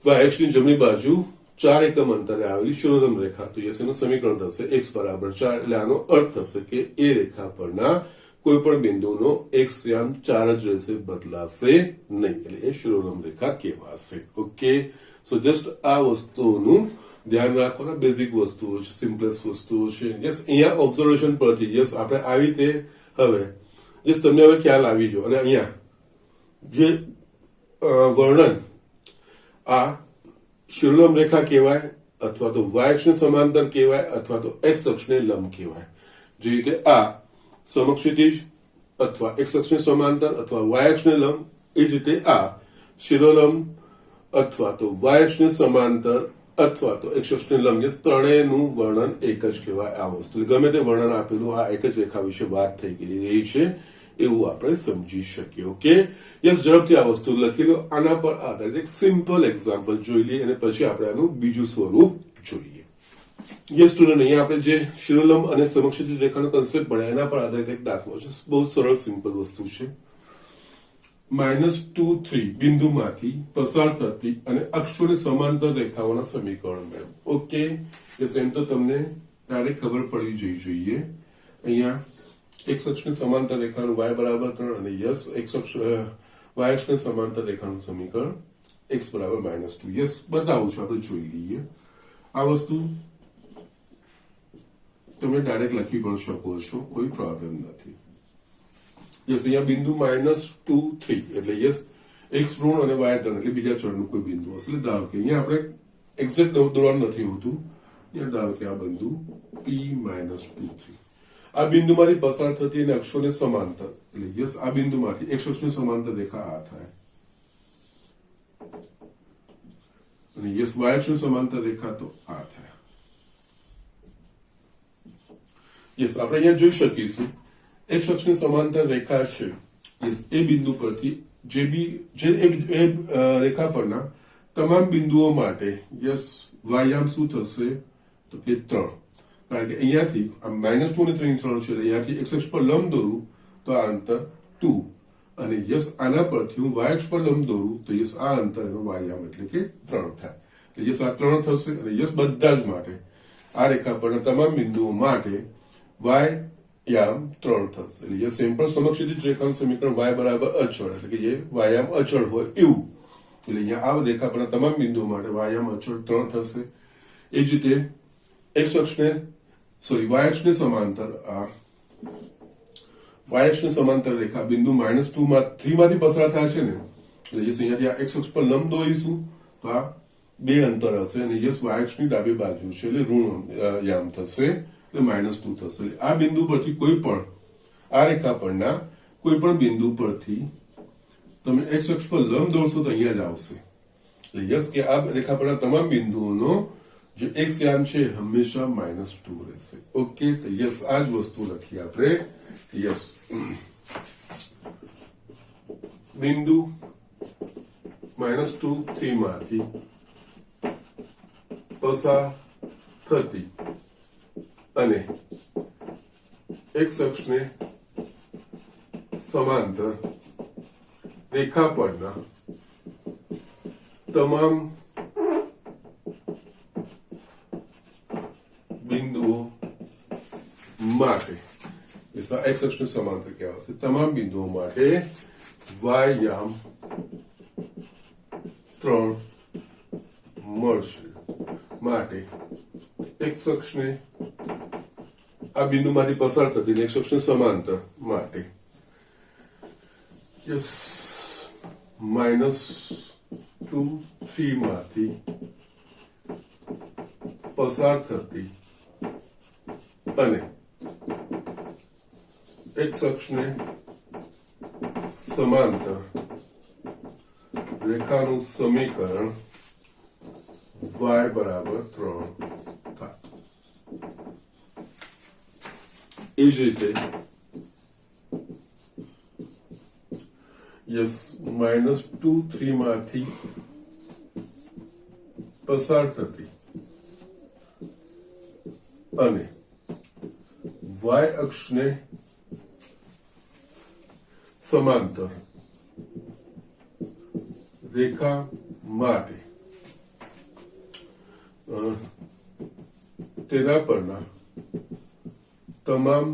વાય અક્ષની જમણી બાજુ 4 એકમ અંતરે આવેલી શિરોલંબ રેખા, તો યસ એનું સમીકરણ થશે એક્સ બરાબર 4. એટલે આનો અર્થ થશે કે એ રેખા પરના કોઈ પણ બિંદુનો એક્સ યામ 4 જ રહેશે, બદલાશે નહીં, એટલે એ શિરોલંબ રેખા કહેવાશે. ઓકે, સો જસ્ટ આ વસ્તુનું ધ્યાન રાખવાના બેઝિક વસ્તુઓ છે, સિમ્પલેસ્ટ વસ્તુઓ છે. યસ અહીંયા ઓબ્ઝર્વેશન પરથી યસ આપણે આવી રીતે હવે યસ તમને હવે ખ્યાલ આવી ગયો. અને અહીંયા જે વર્ણન આ શિરોલંબ રેખા કહેવાય અથવા તો વાય અક્ષને સમાંતર કહેવાય અથવા તો એક્સ અક્ષને લંબ કહેવાય. જે રીતે આ સમક્ષિતિજ અથવા એક્સ અક્ષને સમાંતર અથવા વાય અક્ષને લંબ, એ જ રીતે આ શિરોલંબ અથવા તો વાય અક્ષને સમાંતર અથવા તો એક્સ અક્ષને લંબ, ત્રણેયનું વર્ણન એક જ કહેવાય. આ વસ્તુ ગમે તે વર્ણન આપેલું આ એક જ રેખા વિશે વાત થઈ ગઈ રહી છે એવું આપણે સમજી શકીએ. ઓકે, યસ ઝડપથી આ વસ્તુ લખી લો. આના પર આધારિત એક સિમ્પલ એક્ઝામ્પલ જોઈ લઈએ અને પછી આપણે આનું બીજું સ્વરૂપ જોઈએ. યસ સ્ટુડન્ટ, અહીંયા આપણે જે શિરોલંબ અને સમક્ષિતિજ રેખાનો કન્સેપ્ટ ભણ્યા એના પર આધારિત એક દાખલો છે. બહુ સરળ સિમ્પલ વસ્તુ છે. -2 3 બિંદુમાંથી પસાર થતી અને અક્ષોની સમાંતર રેખાઓના સમીકરણ મેળવો. ઓકે, યસ એમ તો તમને ડાયરેક્ટ ખબર પડી જવી જોઈએ. અહીંયા x અક્ષની સમાંતર રેખાનું y બરાબર 3 અને યસ y અક્ષની સમાંતર રેખાનું સમીકરણ x બરાબર -2. યસ બતાવું છું, આપણે જોઈ લઈએ. આ વસ્તુ તમે ડાયરેક્ટ લખી પણ શકો છો, કોઈ પ્રોબ્લેમ નથી. યસ અહીંયા બિંદુ -2 3 એટલે યસ x ઋણ અને y ધન એટલે બીજા ચળનું કોઈ બિંદુ હશે. એટલે ધારો કે અહીંયા આપણે એક્ઝેક્ટ દોરવાનું નથી હોતું. અહીંયા ધારો કે આ બિંદુ p -2 3 આ બિંદુમાંથી પસાર થતી અને અક્ષોને સમાંતર એટલે યસ આ બિંદુમાંથી x અક્ષની સમાંતર રેખા આ થાય અને યસ y અક્ષની સમાંતર રેખા તો આ થાય. યસ આપણે અહીંયા જોઈ શકીશું x અક્ષની સમાંતર રેખા છે. યસ એ બિંદુ પરથી જે રેખા પરના તમામ બિંદુઓ માટે યસ વાયામ શું થશે તો કે 3. કારણ કે અહીંયાથી આ -2 અને 3 છે, અહીંયાથી x અક્ષ પર લંબ દોરું તો આ અંતર 2 અને યસ આના પરથી હું y અક્ષ પર લંબ દોરું તો યસ આ અંતર એનો વાયામ એટલે કે 3 થાય. એટલે યસ આ 3 થશે અને યસ બધા જ માટે આ રેખા પરના તમામ બિંદુઓ માટે y યામ 3 થશે. એટલે યસ સેમ્પલ સમક્ષિતિજ રેખાનું સમીકરણ y બરાબર અચળ એટલે કે એ વાયામ અચળ હોય એવું. એટલે અહીંયા આ રેખા પરના તમામ બિંદુઓ માટે વાયામ અચળ 3 થશે. એ જ રીતે x અક્ષને y અક્ષને સમાંતર આ y અક્ષને સમાંતર રેખા બિંદુ -2 માં 3 માંથી પસાર થાય છે ને એટલે યસ અહીંયાથી આ x અક્ષ પર લંબ દોરીશું તો આ 2 અંતર હશે અને યસ y અક્ષની ડાબી બાજુ છે એટલે ઋણ યામ થશે એટલે -2 થશે. આ બિંદુ પરથી કોઈ પણ આ રેખા પરના કોઈ પણ બિંદુ પરથી તમે x અક્ષ પર લંબ દોરશો તો અહીંયા જ આવશે. એટલે યસ કે આ રેખા પરના તમામ બિંદુઓનો જે x યામ છે હંમેશા -2 રહેશે. ઓકે તો યસ આ જ વસ્તુ લખી આપણે. યસ બિંદુ -2 3 માંથી પસાર થતી અને x અક્ષને સમાંતર રેખા પરના તમામ બિંદુઓ માટે x અક્ષની સમાંતર કહેવાશે. તમામ બિંદુઓ માટે y યામ 3 મળશે. માટે x અક્ષને આ બિંદુમાંથી પસાર થતી x અક્ષની સમાંતર માટે યસ -2 3 માંથી પસાર થતી અને x અક્ષને સમાંતર રેખાનું સમીકરણ y બરાબર 3 થાય. એ જ રીતે યસ -2 3 માંથી પસાર થતી અને y અક્ષને સમાંતર રેખા માટે તેના પરના તમામ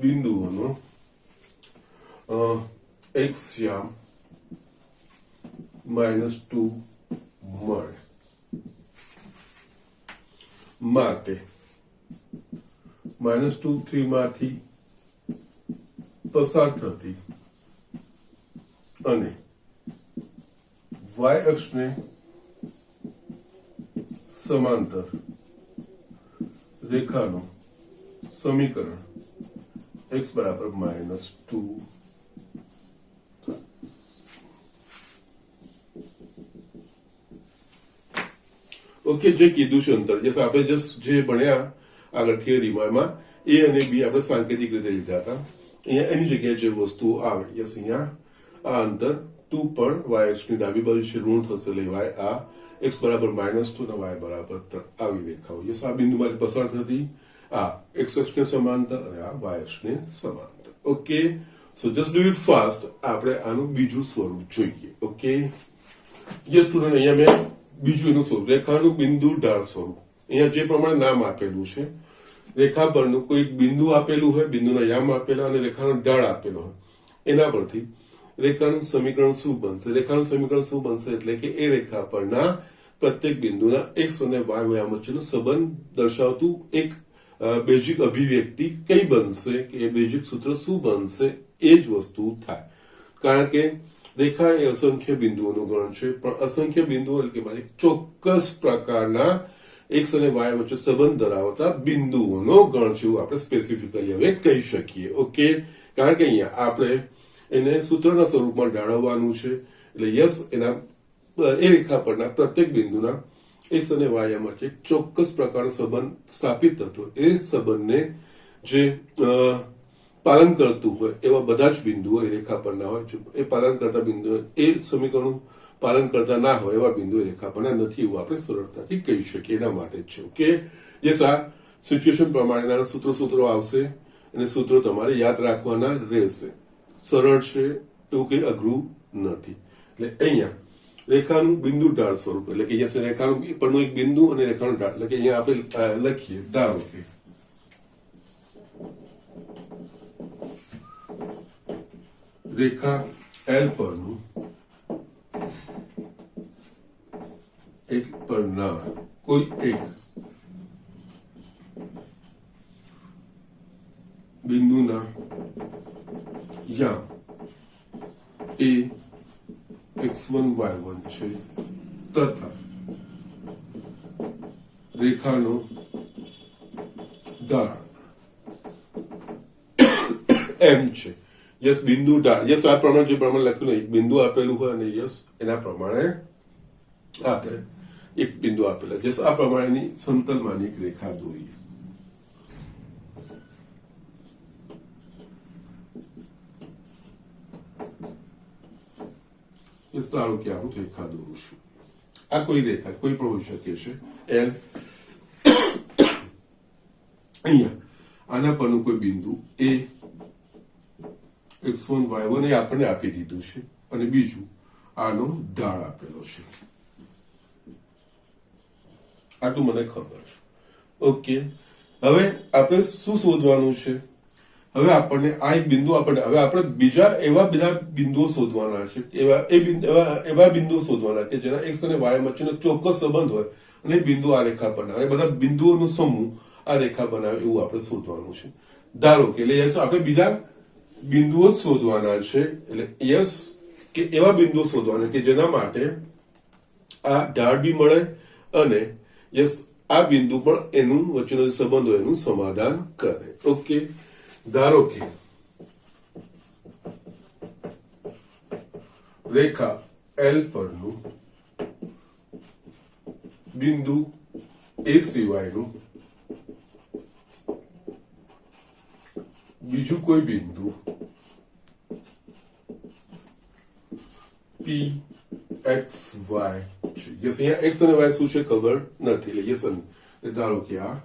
બિંદુઓનો x યામ -2 મળે. માટે -2 3 માંથી પસાર થતી અને y અક્ષને સમાંતર રેખાનું સમીકરણ x બરાબર -2. ઓકે જે કીધું છે અંતર જસ આપણે જસ્ટ જે ભણ્યા આગળ થિયરીમાં એમાં a અને b આપણે સાંકેતિક રીતે લીધા હતા. અહીંયા એની જગ્યાએ જે વસ્તુઓ આવે યસ અહીંયા આ અંતર 2 પણ y અક્ષની ડાબી બાજુ છે ઋણ થશે એટલે y આ x બરાબર -2 અને y બરાબર 3 આવી રેખાઓ યસ આ બિંદુમાંથી પસાર થતી આ x અક્ષને સમાંતર અને આ y અક્ષને સમાંતર. Okay so just do it fast. આપણે આનું બીજું સ્વરૂપ જોઈએ. ઓકે યસ સ્ટુડન્ટ અહીંયા મેં બીજું એનું સ્વરૂપ રેખાનું બિંદુ ઢાળ સ્વરૂપ અહીંયા જે પ્રમાણે નામ આપેલું છે રેખા પરનું કોઈ બિંદુ આપેલું હોય, બિંદુના યામ આપેલા અને રેખાનો ઢાળ આપેલો હોય, એના પરથી રેખાનું સમીકરણ શું બનશે? રેખાનું સમીકરણ શું બનશે એટલે કે એ રેખા પરના પ્રત્યેક બિંદુના x અને y યામ વચ્ચેનો સંબંધ દર્શાવતું એક બેઝિક અભિવ્યક્તિ કઈ બનશે કે એ બેઝિક સૂત્ર શું બનશે એ જ વસ્તુ થાય. કારણ કે રેખા એ અસંખ્ય બિંદુઓનો ગણ છે, પણ અસંખ્ય બિંદુઓ એટલે કે ભાઈ ચોક્કસ પ્રકારના x અને y વચ્ચે સંબંધ ધરાવતા બિંદુઓનો ગણ છે એવું આપણે સ્પેસિફિકલી હવે કહી શકીએ. ઓકે, કારણ કે અહીંયા આપણે એને સૂત્રના સ્વરૂપમાં ઢાળવવાનું છે. એટલે યસ એના એ રેખા પરના પ્રત્યેક બિંદુના x અને y યામ વચ્ચે ચોક્કસ પ્રકારનો સંબંધ સ્થાપિત થતો, એ સંબંધને જે પાલન કરતું હોય એવા બધા જ બિંદુઓ એ રેખા પરના હોય. એ પાલન કરતા બિંદુઓ એ સમીકરણનું પાલન કરતા ના હોય એવા બિંદુઓ રેખા પરના નથી એવું આપણે સરળતાથી કહી શકીએ. એના માટે જ છે. ઓકે, યસ, આ સિચ્યુએશન પ્રમાણેના સૂત્રો આવશે અને સૂત્રો તમારે યાદ રાખવાના રહેશે. સરળ છે, એવું કઈ અઘરું નથી. એટલે અહીંયા રેખાનું બિંદુ ઢાળ સ્વરૂપ એટલે કે અહીંયા રેખાનું પરનું એક બિંદુ અને રેખાનું ઢાળ એટલે કે અહીંયા આપણે લખીએ ધારો કે રેખા L પરનું એક પરના કોઈ એક બિંદુના યામ એ x1 y1 છે તથા રેખાનો ઢાળ m છે. યસ, બિંદુ ઢાળ, યસ, આ પ્રમાણે જે પ્રમાણે લખ્યું એક બિંદુ આપેલું હોય અને યસ એના પ્રમાણે આપણે એક બિંદુ આપેલા. યસ, આ પ્રમાણેની સમતલમાંની એક રેખા દોરીએ. ધારો કે હું રેખા દોરું છું. આ કોઈ રેખા કોઈ પણ હોઈ શકે છે. L અહીંયા આના પરનું કોઈ બિંદુ એ x1 y1 એ આપણને આપી દીધું છે અને બીજું આનો ઢાળ આપેલો છે. આટલું મને ખબર છે. ઓકે, હવે આપણે શું શોધવાનું છે? હવે આપણને આ એક બિંદુ આપણને હવે આપણે બીજા એવા બધા બિંદુઓ શોધવાના છે, એવા બિંદુઓ શોધવાના કે જેના x અને y વચ્ચેનો ચોક્કસ સંબંધ હોય અને બિંદુ આ રેખા બનાવે, બધા બિંદુઓનો સમૂહ આ રેખા બનાવે એવું આપણે શોધવાનું છે. ધારો કે એટલે આપણે બીજા બિંદુઓ જ શોધવાના છે. એટલે યસ કે એવા બિંદુઓ શોધવાના કે જેના માટે આ ઢાળ બી મળે અને યસ આ બિંદુ પણ એનું વચ્ચેનો જે સંબંધ હોય એનું સમાધાન કરે. ઓકે, ધારો કે રેખા L પરનું બિંદુ એ સિવાયનું બીજું કોઈ બિંદુ P x y છે. યસ, અહીંયા x અને y શું છે ખબર નથી. એટલે યસ, ધારો કે આ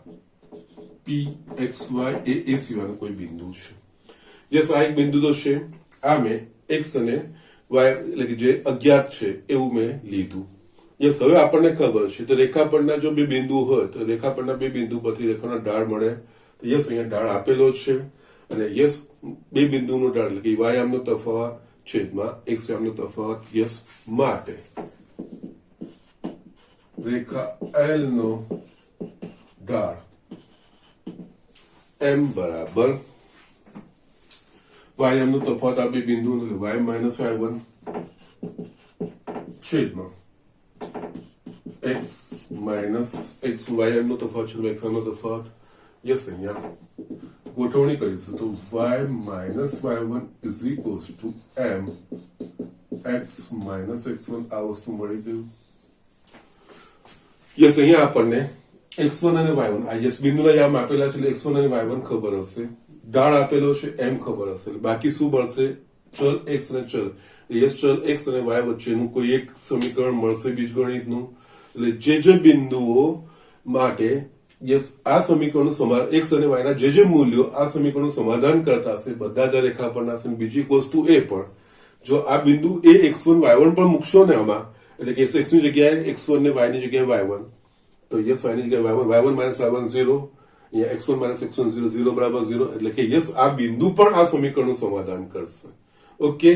P x y એ સિવાયનું કોઈ બિંદુ છે. યસ, આ એક બિંદુ તો છે. આ મેં x અને y એટલે કે જે અજ્ઞાત છે એવું મેં લીધું. યસ, હવે આપણને ખબર છે તો રેખા પરના જો બે બિંદુ હોય તો રેખા પરના બે બિંદુ પરથી રેખાનો ઢાળ મળે. તો યસ, અહીંયા ઢાળ આપેલો છે અને યસ બે બિંદુનો ઢાળ એટલે કે y યામનો તફાવત છેદમાં x યામનો તફાવત. યસ, માટે રેખા L નો ઢાળ m બરાબર y યામનો તફાવત આ બે બિંદુનો એટલે y માઇનસ y1 છેદમાં x માઇનસ x y યામનો તફાવત છે x યામનો તફાવત. યસ, અહીંયા ગોઠવણી કરીશું તો y minus y1 is equals to m x minus x1 આ વસ્તુ મળી ગયું. યસ, અહીંયા આપણને x1 અને y1 આ યસ બિંદુના યામ આપેલા છે એટલે x1 અને y1 ખબર હશે, ઢાળ આપેલો છે m ખબર હશે. બાકી શું મળશે? ચલ x અને ચલ યસ ચલ x અને y વચ્ચેનું કોઈ એક સમીકરણ મળશે બીજગણિતનું. એટલે જે બિંદુઓ માટે યસ આ સમીકરણનું સમાધાન x અને y ના જે મૂલ્યો આ સમીકરણનું સમાધાન કરતા હશે બધા જ રેખા પરના હશે. બીજી એક વસ્તુ એ પણ જો આ બિંદુ એ x1 y1 પણ મૂકશો ને આમાં એટલે કે x ની જગ્યાએ x1 ને y ની જગ્યાએ y1 તો યસ y ની જગ્યાએ y1 માઇનસ y1 0 અહીંયા x1 માઇનસ x1 0 0 બરાબર 0 એટલે કે યસ આ બિંદુ પણ આ સમીકરણનું સમાધાન કરશે. ઓકે,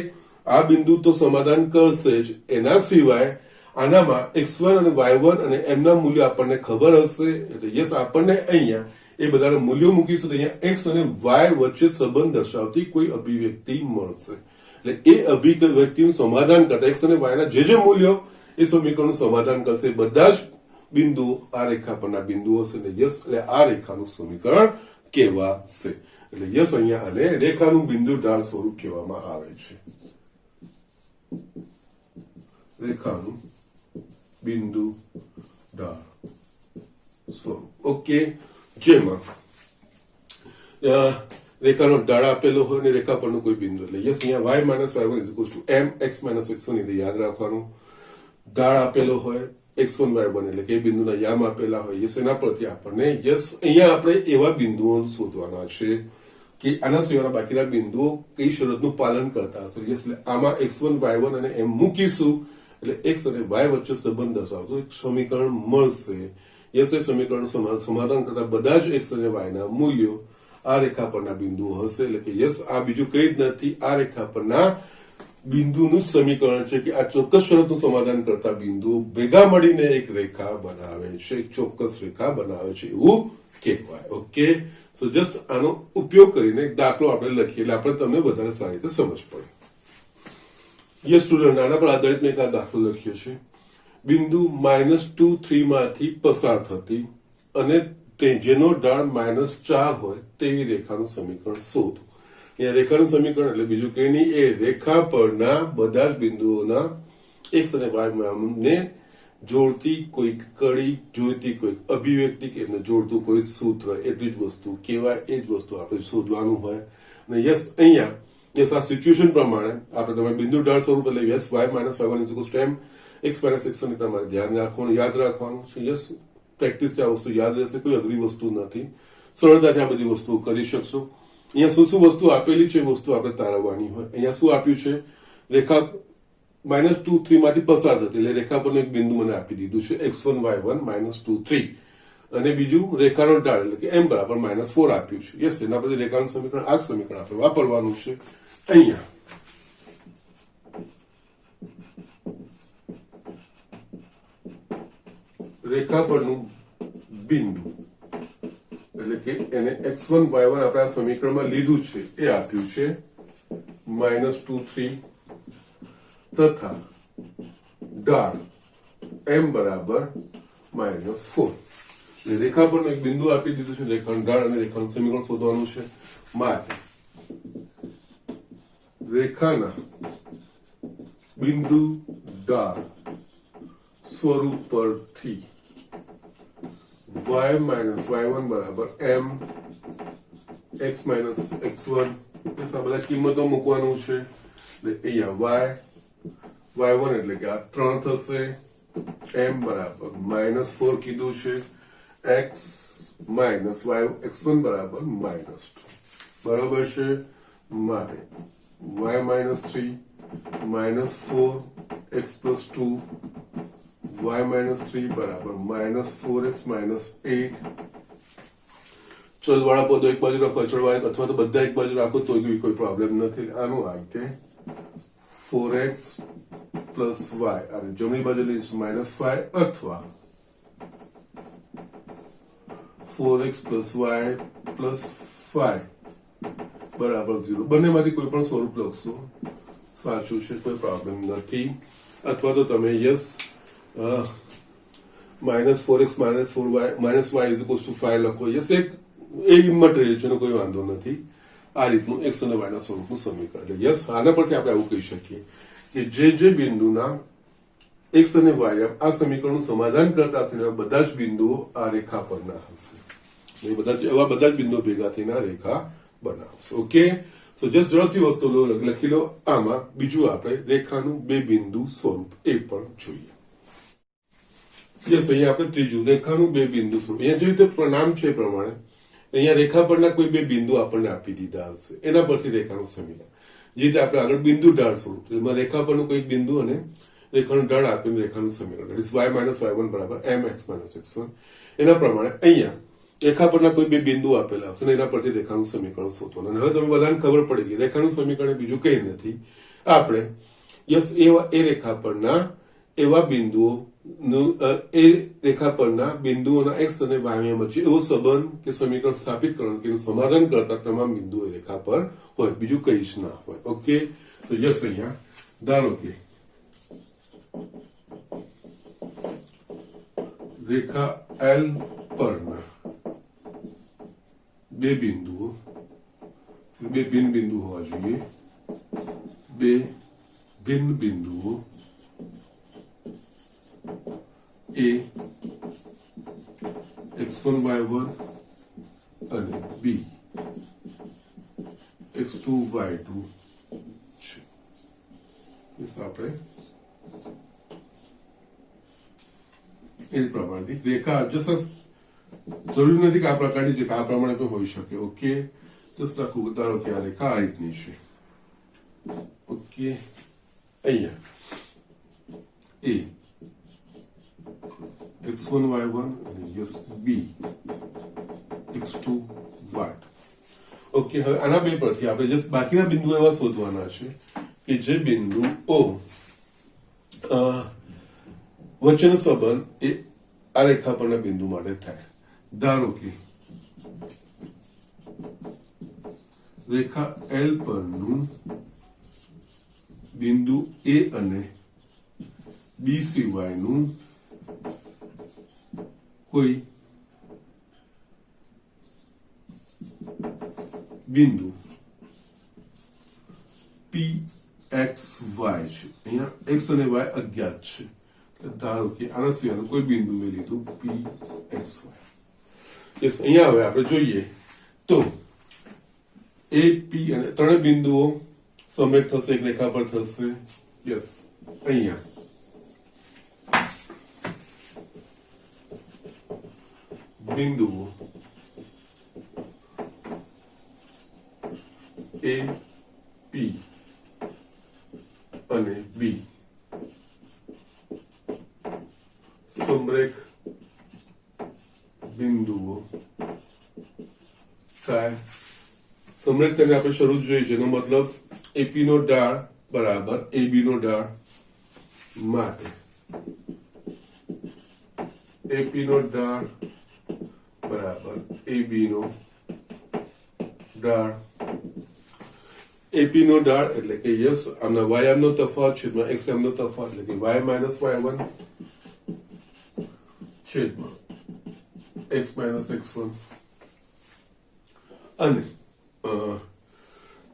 આ બિંદુ તો સમાધાન કરશે જ, એના સિવાય આનામાં x1 અને y1 અને એમના મૂલ્યો આપણને ખબર હશે એટલે યસ આપણને અહીંયા એ બધાના મૂલ્યો મૂકીશું તો અહીંયા x અને y વચ્ચે સંબંધ દર્શાવતી કોઈ અભિવ્યક્તિ મળશે. એટલે એ અભિવ્યક્તિનું સમાધાન કરતા x અને y ના જે મૂલ્યો એ સમીકરણનું સમાધાન કરશે બધા જ બિંદુઓ આ રેખા પરના બિંદુઓ હશે એટલે યસ એટલે આ રેખાનું સમીકરણ કહેવાશે. એટલે યસ અહીંયા આને રેખાનું બિંદુ ઢાળ સ્વરૂપ કહેવામાં આવે છે. રેખાનું બિંદુ ઢાળ સ્વરૂપ. ઓકે, જેમાં રેખાનો ઢાળ આપેલો હોય અને રેખા પરનું કોઈ બિંદુ એટલે યસ અહીંયા y minus y1 is equals to m x minus x1 એટલે યાદ રાખવાનું. ઢાળ આપેલો હોય x1 y1 એટલે કે બિંદુના યામ આપેલા હોય યસ એના પરથી આપણને યસ અહીંયા આપણે એવા બિંદુઓ શોધવાના છે કે આના સિવાયના બાકીના બિંદુઓ કઈ શરતનું પાલન કરતા હશે. યસ એટલે આમાં x1 y1 અને m મૂકીશું એટલે x અને y વચ્ચે સંબંધ દર્શાવતું એક સમીકરણ મળશે. યસ એ સમીકરણ સમાધાન કરતા બધા જ x અને y ના મૂલ્યો આ રેખા પરના બિંદુઓ હશે એટલે કે યસ આ બીજું કઈ જ નથી, આ રેખા પરના બિંદુનું સમીકરણ છે કે આ ચોક્કસ શરતનું સમાધાન કરતા બિંદુઓ ભેગા મળીને એક રેખા બનાવે છે, એક ચોક્કસ રેખા બનાવે છે એવું કહેવાય. ઓકે, સો જસ્ટ આનો ઉપયોગ કરીને એક દાખલો આપણે લખીએ એટલે આપણે તમને વધારે સારી રીતે સમજ પડે. યસ સ્ટુડન્ટ, આના પર આધારિત મેં એક આ દાખલો લખ્યો છે. બિંદુ -2 3 માંથી પસાર થતી અને જેનો ઢાળ -4 હોય તેવી રેખાનું સમીકરણ શોધો. અહીંયા રેખાનું સમીકરણ એટલે બીજું કઈ નહીં, એ રેખા પરના બધા જ બિંદુઓના x અને y ને જોડતી કોઈક કડી, જોઈતી કોઈક અભિવ્યક્તિ કે એમને જોડતું કોઈ સૂત્ર, એટલી જ વસ્તુ કહેવાય. એ જ વસ્તુ આપણે શોધવાનું હોય. અને યસ અહીંયા યસ આ સિચ્યુએશન પ્રમાણે આપણે તમે બિંદુ ઢાળ સ્વરૂપ એટલે yes y minus y1 is equals to m x minus x1 તમારે ધ્યાન રાખવાનું, યાદ રાખવાનું છે. યસ પ્રેક્ટિસ આ વસ્તુ યાદ રહેશે, કોઈ અઘરી વસ્તુ નથી, સરળતાથી આ બધી વસ્તુઓ કરી શકશો. અહીંયા શું શું વસ્તુ આપેલી છે એ વસ્તુ આપણે તારવવાની હોય. અહીંયા શું આપ્યું છે, રેખા -2 3 માંથી પસાર થતી એટલે રેખા પરનું એક બિંદુ મને આપી દીધું છે x1 y1 -2 3 અને બીજું રેખાનો ઢાળ એટલે કે m બરાબર -4 આપ્યું છે. યસ એના પછી રેખાનું સમીકરણ આ સમીકરણ આપણે વાપરવાનું છે. અહીંયા રેખા પરનું બિંદુ એટલે કે એને x1 y1 આપણે આ સમીકરણમાં લીધું છે એ આપ્યું છે -2 3 તથા ઢાળ m બરાબર -4. રેખા પરનું એક બિંદુ આપી દીધું છે, રેખાનું ઢાળ અને રેખાનું સમીકરણ શોધવાનું છે. માટે રેખાના બિંદુ ઢાળ સ્વરૂપ પરથી y માઇનસ y1 બરાબર m x માઇનસ x1 આ બધા કિંમતો મૂકવાનું છે. અહીંયા y1 એટલે કે આ 3 થશે, m બરાબર -4 કીધું છે, x માઇનસ x1 બરાબર -2 બરાબર છે. માટે y minus 3 -4 x plus 2 y minus 3 બરાબર -4x -8. ચલવાળા પદો એક બાજુ રાખો, અચળવાળા અથવા તો બધા એક બાજુ રાખો તો કોઈ પ્રોબ્લેમ નથી. આનું આ રીતે 4x પ્લસ y અને જમણી બાજુ લઈશું -5 અથવા 4x પ્લસ y પ્લસ 5 બરાબર 0. બંનેમાંથી કોઈ પણ સ્વરૂપ લખશો સાચું છે, કોઈ પ્રોબ્લેમ નથી. અથવા તો તમે yes -4x -4y is equals to 5 લખો. યસ એક એ મટીરીયલ છે, કોઈ વાંધો નથી. આ રીતનું x અને y ના સ્વરૂપનું સમીકરણ. એટલે યસ આના પરથી આપણે એવું કહી શકીએ કે જે બિંદુના x અને y આ સમીકરણનું સમાધાન કરતા હશે એવા બધા જ બિંદુઓ આ રેખા પરના હશે. એવા બધા જ બિંદુઓ ભેગા થઈને આ રેખા બનાવશે. ઓકે, સો જસ્ટ ઝડપથી વસ્તુ લખી લો. આમાં બીજું આપણે રેખાનું બે બિંદુ સ્વરૂપ એ પણ જોઈએ. યસ અહીંયા આપણે ત્રીજું રેખાનું બે બિંદુ સ્વરૂપ. અહીંયા જે રીતે નામ છે એ પ્રમાણે અહીંયા રેખા પરના કોઈ બે બિંદુ આપણને આપી દીધા હશે, એના પરથી રેખાનું સમીકરણ. જે રીતે આપણે આગળ બિંદુ ઢાળ સ્વરૂપ, એમાં રેખા પરનું કોઈ બિંદુ અને રેખાનું ઢાળ આપીને રેખાનું સમીકરણ y y1 બરાબર mx x1. એના પ્રમાણે અહીંયા રેખા પરના કોઈ બે બિંદુ આપેલા હશે ને એના પરથી રેખાનું સમીકરણ શોધવાનું. અને હવે તમે બધાને ખબર પડી ગઈ રેખાનું સમીકરણ બીજું કઈ નથી, આપણે યસ એ રેખા પરના એવા બિંદુઓ એ રેખા પરના બિંદુઓના એક્સ અને વાય વચ્ચે એવો સંબંધ કે સમીકરણ સ્થાપિત કરવાનું કે એનું સમાધાન કરતા તમામ બિંદુઓ એ રેખા પર હોય, બીજું કઈ જ ના હોય. ઓકે, તો યસ અહીંયા ધારો કે રેખા એલ પરના બે બિંદુઓ, બે ભિન્ન બિંદુ હોવા જોઈએ, બે ભિન્ન બિંદુઓ એ x1 y1 અને b x2 y2 છે. આપણે એ પ્રમાણેની રેખા જસ્ટ જરૂરી નથી કે આ પ્રકારની રેખા આ પ્રમાણે પણ હોઈ શકે. ઓકે, જસ્ટ લખું ધારો કે આ રેખા આ રીતની છે. ઓકે, અહીંયા એ x1 y1 અને yes b x2 y2. Okay, હવે આના બે પરથી આપણે જસ્ટ બાકીના બિંદુ એવા શોધવાના છે કે જે બિંદુઓ વચ્ચેનો સંબંધ એ આ રેખા પરના બિંદુ માટે થાય. ધારો કે રેખા એલ પરનું બિંદુ એ અને બી સિવાયનું કોઈ બિંદુ પી એક્સ વાય છે. અહીંયા એક્સ અને વાય અજ્ઞાત છે. ધારો કે આના સિવાયનું કોઈ બિંદુ મેં લીધું પી એક્સ વાય. યસ, અહીંયા હવે આપણે જોઈએ તો એ પી અને ત્રણ બિંદુઓ સમેટ થશે, એક રેખા પર થશે. યસ, અહીંયા બિંદુઓ એ પી અને બી સમરેખ બિંદુઓ થાય. સમરેખ તેને આપણે શરૂ જોઈ છે, એનો મતલબ એપી નો ઢાળ બરાબર એબી નો ઢાળ માટે એપી નો ઢાળ બરાબર એબી નો ઢાળ. એપી નો ઢાળ એટલે કે યસ આમના વાય નો તફાવત છેદમાં એક્સ નો તફાવત એટલે કે વાય માઇનસ y1 છેદમાં x માઇનસ x1 અને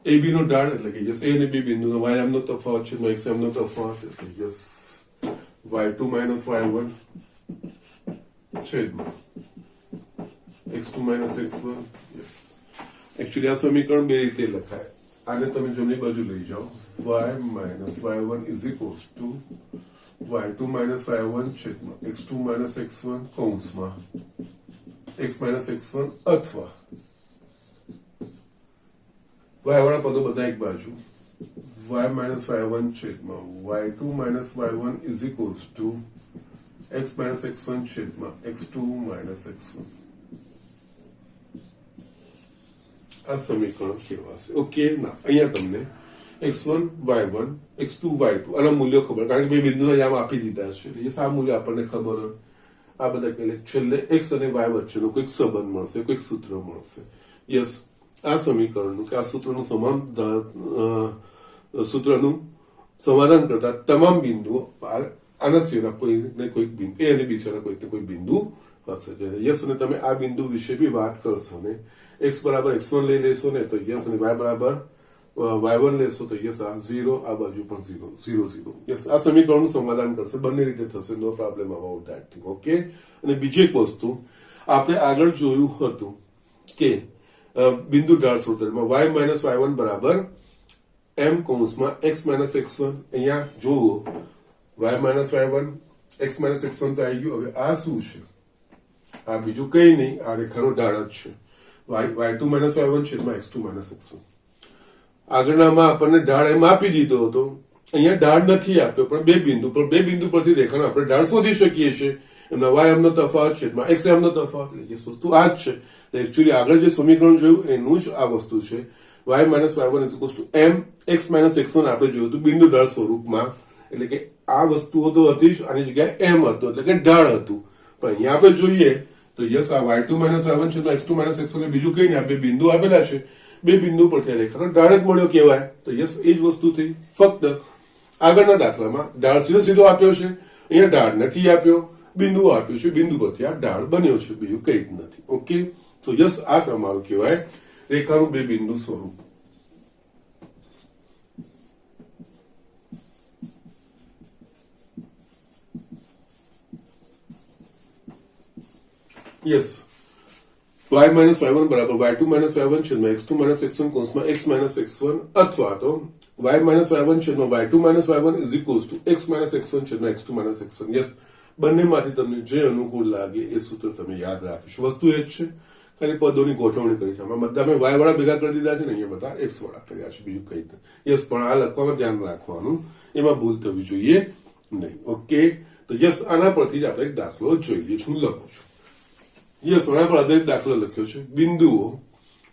એબી નો ઢાળ એટલે કે યસ એ અને બી બિંદુનો વાય નો તફાવત છેદમાં એક્સ નો તફાવત એટલે યસ y2 માઇનસ y1 છેદમાં x2 minus x1. Yes, actually આ સમીકરણ બે રીતે લખાય. આને તમે જમણી બાજુ લઈ જાઓ, y minus y1 is equals to y2 minus y1 છેદમાં x2 માઇનસ x1 કૌંસમાં x માઇનસ x1 અથવા y વાળા પદો બધા એક બાજુ y માઇનસ y1 છેદમાં y2 minus y1 is equals to x minus x1 છેદમાં x2 માઇનસ x1. આ સમીકરણ કહેવાશે. ઓકે, ના અહીંયા તમને x1 y1 x2 y2 આના મૂલ્યો ખબર, કારણ કે બે બિંદુના યામ આપી દીધા છે એટલે આ મૂલ્ય આપણને ખબર હોય. આ બધા એટલે છેલ્લે x અને y વચ્ચેનો કોઈક સંબંધ મળશે, કોઈક સૂત્ર મળશે. યસ, આ સમીકરણનું કે આ સૂત્રનું સમાધાન કરતા તમામ બિંદુઓ આના સિવાયના કોઈને કોઈક બિંદુ એ અને બી સિવાયના કોઈક ને કોઈ બિંદુ હશે. યસ, અને તમે આ બિંદુ વિશે બી વાત કરશો ને, x બરાબર x1 લઈ લેશો ને તો યસ, અને y બરાબર y1 લેશો તો યસ આ 0, આ બાજુ પણ 0 0 0. યસ, આ સમીકરણનું સમાધાન કરશે, બંને રીતે થશે, no problem about that thing. Okay, અને બીજી એક વસ્તુ આપણે આગળ જોયું હતું કે બિંદુ ઢાળ સૂત્રમાં y માઇનસ y1 બરાબર m કૌંસમાં x માઇનસ x1. અહીંયા જુઓ y minus y1 x minus x1 તો આવી ગયું. હવે આ શું છે? આ બીજું કઈ નહીં, આ રેખાનો ઢાળ જ છે. y2 માઇનસ y1 છેદમાં x2 માઇનસ x1. આગળનામાં આપણને ઢાળ એમ આપી દીધો હતો, અહીંયા ઢાળ નથી આપ્યો, પણ બે બિંદુ પરથી રેખાનો આપણે ઢાળ શોધી શકીએ છીએ. એમના વાય એમનો તફાવત છેદમાં એક્સ એમનો તફાવત, એટલે એ વસ્તુ આ જ છે. એકચ્યુઅલી આગળ જે સમીકરણ જોયું એનું જ આ વસ્તુ છે. y minus y1 is equals to m x minus x1 આપણે જોયું હતું બિંદુ ઢાળ સ્વરૂપમાં, એટલે કે આ વસ્તુઓ તો હતી જ, આની જગ્યાએ m હતું એટલે કે ઢાળ હતું. પણ અહીંયા આપણે જોઈએ તો યસ આ y2 માઇનસ y1 છે x2 માઇનસ x1 બીજું કઈ નહીં, આ બે બિંદુ આપેલા છે, બે બિંદુ પરથી રેખાનો ઢાળ જ મળ્યો કહેવાય. તો યસ એ જ વસ્તુ થઈ. ફક્ત આગળના દાખલામાં ઢાળ સીધો સીધો આપ્યો છે, અહીંયા ઢાળ નથી આપ્યો, બિંદુ આપ્યું છે, બિંદુ પરથી આ ઢાળ બન્યો છે, બીજું કઈ જ નથી. ઓકે, તો યસ આ તમારું કહેવાય રેખાનું બે બિંદુ સ્વરૂપ. યસ y માઇનસ y1 બરાબર y2 માઇનસ y1 છેદમાં x2 માઇનસ x1 કૌંસમાં x માઇનસ x1 અથવા તો y માઇનસ y1 છેદમાં y2 minus y1 is equals to x minus x1 છેદમાં x2 માઇનસ x1. યસ, બંનેમાંથી તમને જે અનુકૂળ લાગે એ સૂત્ર તમે યાદ રાખીશું. વસ્તુ એ જ છે, ખાલી પદોની ગોઠવણી કરી છે. આમાં બધા મેં y વાળા ભેગા કરી દીધા છે ને અહીંયા બધા x વાળા કર્યા છે, બીજું કઈ નહીં. યસ, પણ આ લખવામાં ધ્યાન રાખવાનું, એમાં ભૂલ થવી જોઈએ નહીં. ઓકે, તો યસ આના પરથી જ આપણે એક દાખલો જોઈએ છું, લખું છું. યસ, આના પર આધારિત દાખલો લખ્યો છે. બિંદુઓ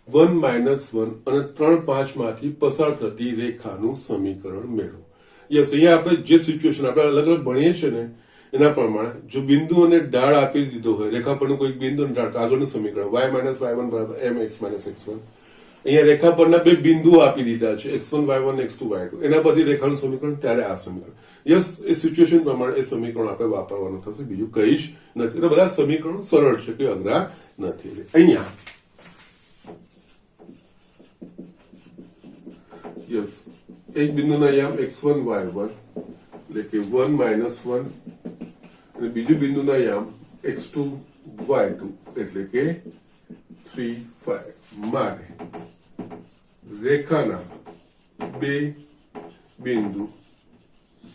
1 -1 અને 3 5 માંથી પસાર થતી રેખાનું સમીકરણ મેળવો. યસ, અહીંયા આપણે જે સિચ્યુએશન આપણે અલગ અલગ ભણીએ છીએ ને એના પ્રમાણે જો બિંદુ અને ઢાળ આપી દીધો હોય, રેખા પરનું કોઈ બિંદુ અને ઢાળ, આગળનું સમીકરણ y માઇનસ y1 બરાબર mx માઇનસ x1. અહીંયા રેખા પરના બે બિંદુઓ આપી દીધા છે x1 y1 x2 y2, એના પરથી રેખાનું સમીકરણ, ત્યારે આ સમીકરણ. યસ, એ સિચ્યુએશન પ્રમાણે એ સમીકરણ આપણે વાપરવાનું થશે, બીજું કઈ જ નથી. એટલે બધા સમીકરણો સરળ છે, કે અઘરા નથી. અહીંયા યસ એક બિંદુના યામ x1 y1 એટલે કે 1 -1 અને બીજું બિંદુના યામ x2 y2 એટલે કે 3 5 માટે રેખાના બે બિંદુ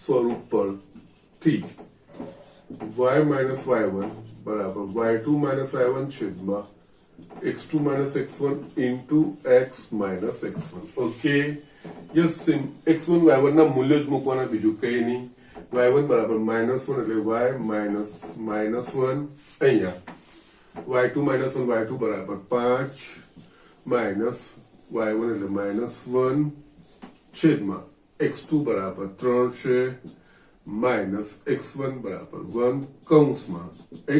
સ્વરૂપ પરથી y માઇનસ y1 બરાબર y2 માઇનસ y1 છેદમાં x2 minus x1 into x minus x1. Okay, yes, x1 y1 ના મૂલ્યો જ મૂકવાના, બીજું કઈ નહીં. y1 બરાબર -1 એટલે y માઇનસ -1, અહીંયા y2 માઇનસ 1 y2 બરાબર 5 માઇનસ y1 એટલે -1 છેદમાં x2 બરાબર 3 છે માઇનસ x1 બરાબર 1 કૌંસમાં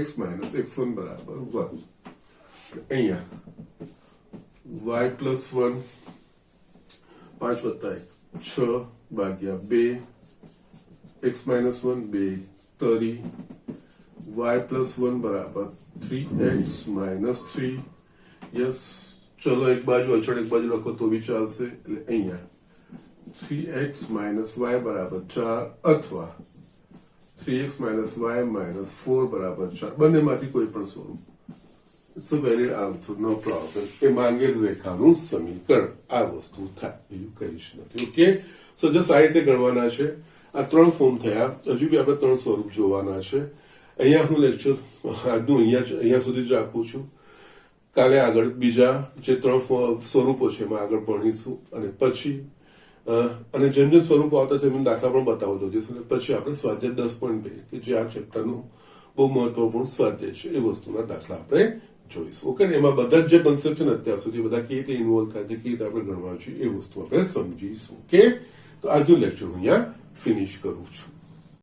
x માઇનસ x1 બરાબર 1. અહીંયા y પ્લસ 1 5 વત્તા 1 6 ભાગ્યા 2 x માઇનસ 1 2 તરી y પ્લસ 1 બરાબર 3x માઇનસ 3. યસ, ચલો એક બાજુ અચળ એક બાજુ લખો તો બી ચાલશે. એટલે અહીંયા 3x માઇનસ y બરાબર 4 અથવા 3x માઇનસ y માઇનસ 4 બરાબર 4, બંનેમાંથી કોઈ પણ સ્વરૂપ. It's a valid answer, no problem. એ માંગેલ રેખાનું સમીકરણ આ વસ્તુ થાય, બીજું કઈ જ નથી. ઓકે, સો જસ્ટ આ રીતે ગણવાના છે. આ 3 ફોર્મ થયા, હજુ બી આપણે 3 સ્વરૂપ જોવાના છે. અહીંયા હું લેક્ચર આજનું અહીંયા સુધી જ રાખું છું. કાલે આગળ બીજા જે 3 સ્વરૂપો છે એમાં આગળ ભણીશું, અને પછી અને જેમ જેમ સ્વરૂપો આવતા છે એમ દાખલા પણ બતાવતો જઈશ. અને પછી આપણે સ્વાધ્યાય 10.2 કે જે આ ચેપ્ટરનું બહુ મહત્વપૂર્ણ સ્વાધ્યાય છે એ વસ્તુના દાખલા આપણે જોઈશું. ઓકે, એમાં બધા જ જે કન્સેપ્ટ છે ને અત્યાર સુધી બધા કેવી રીતે ઇન્વોલ્વ થાય છે, કેવી રીતે આપણે ગણવા જોઈએ એ વસ્તુ આપણે સમજીશું. ઓકે, તો આજનું લેક્ચર હું અહીંયા ફિનિશ કરું છું.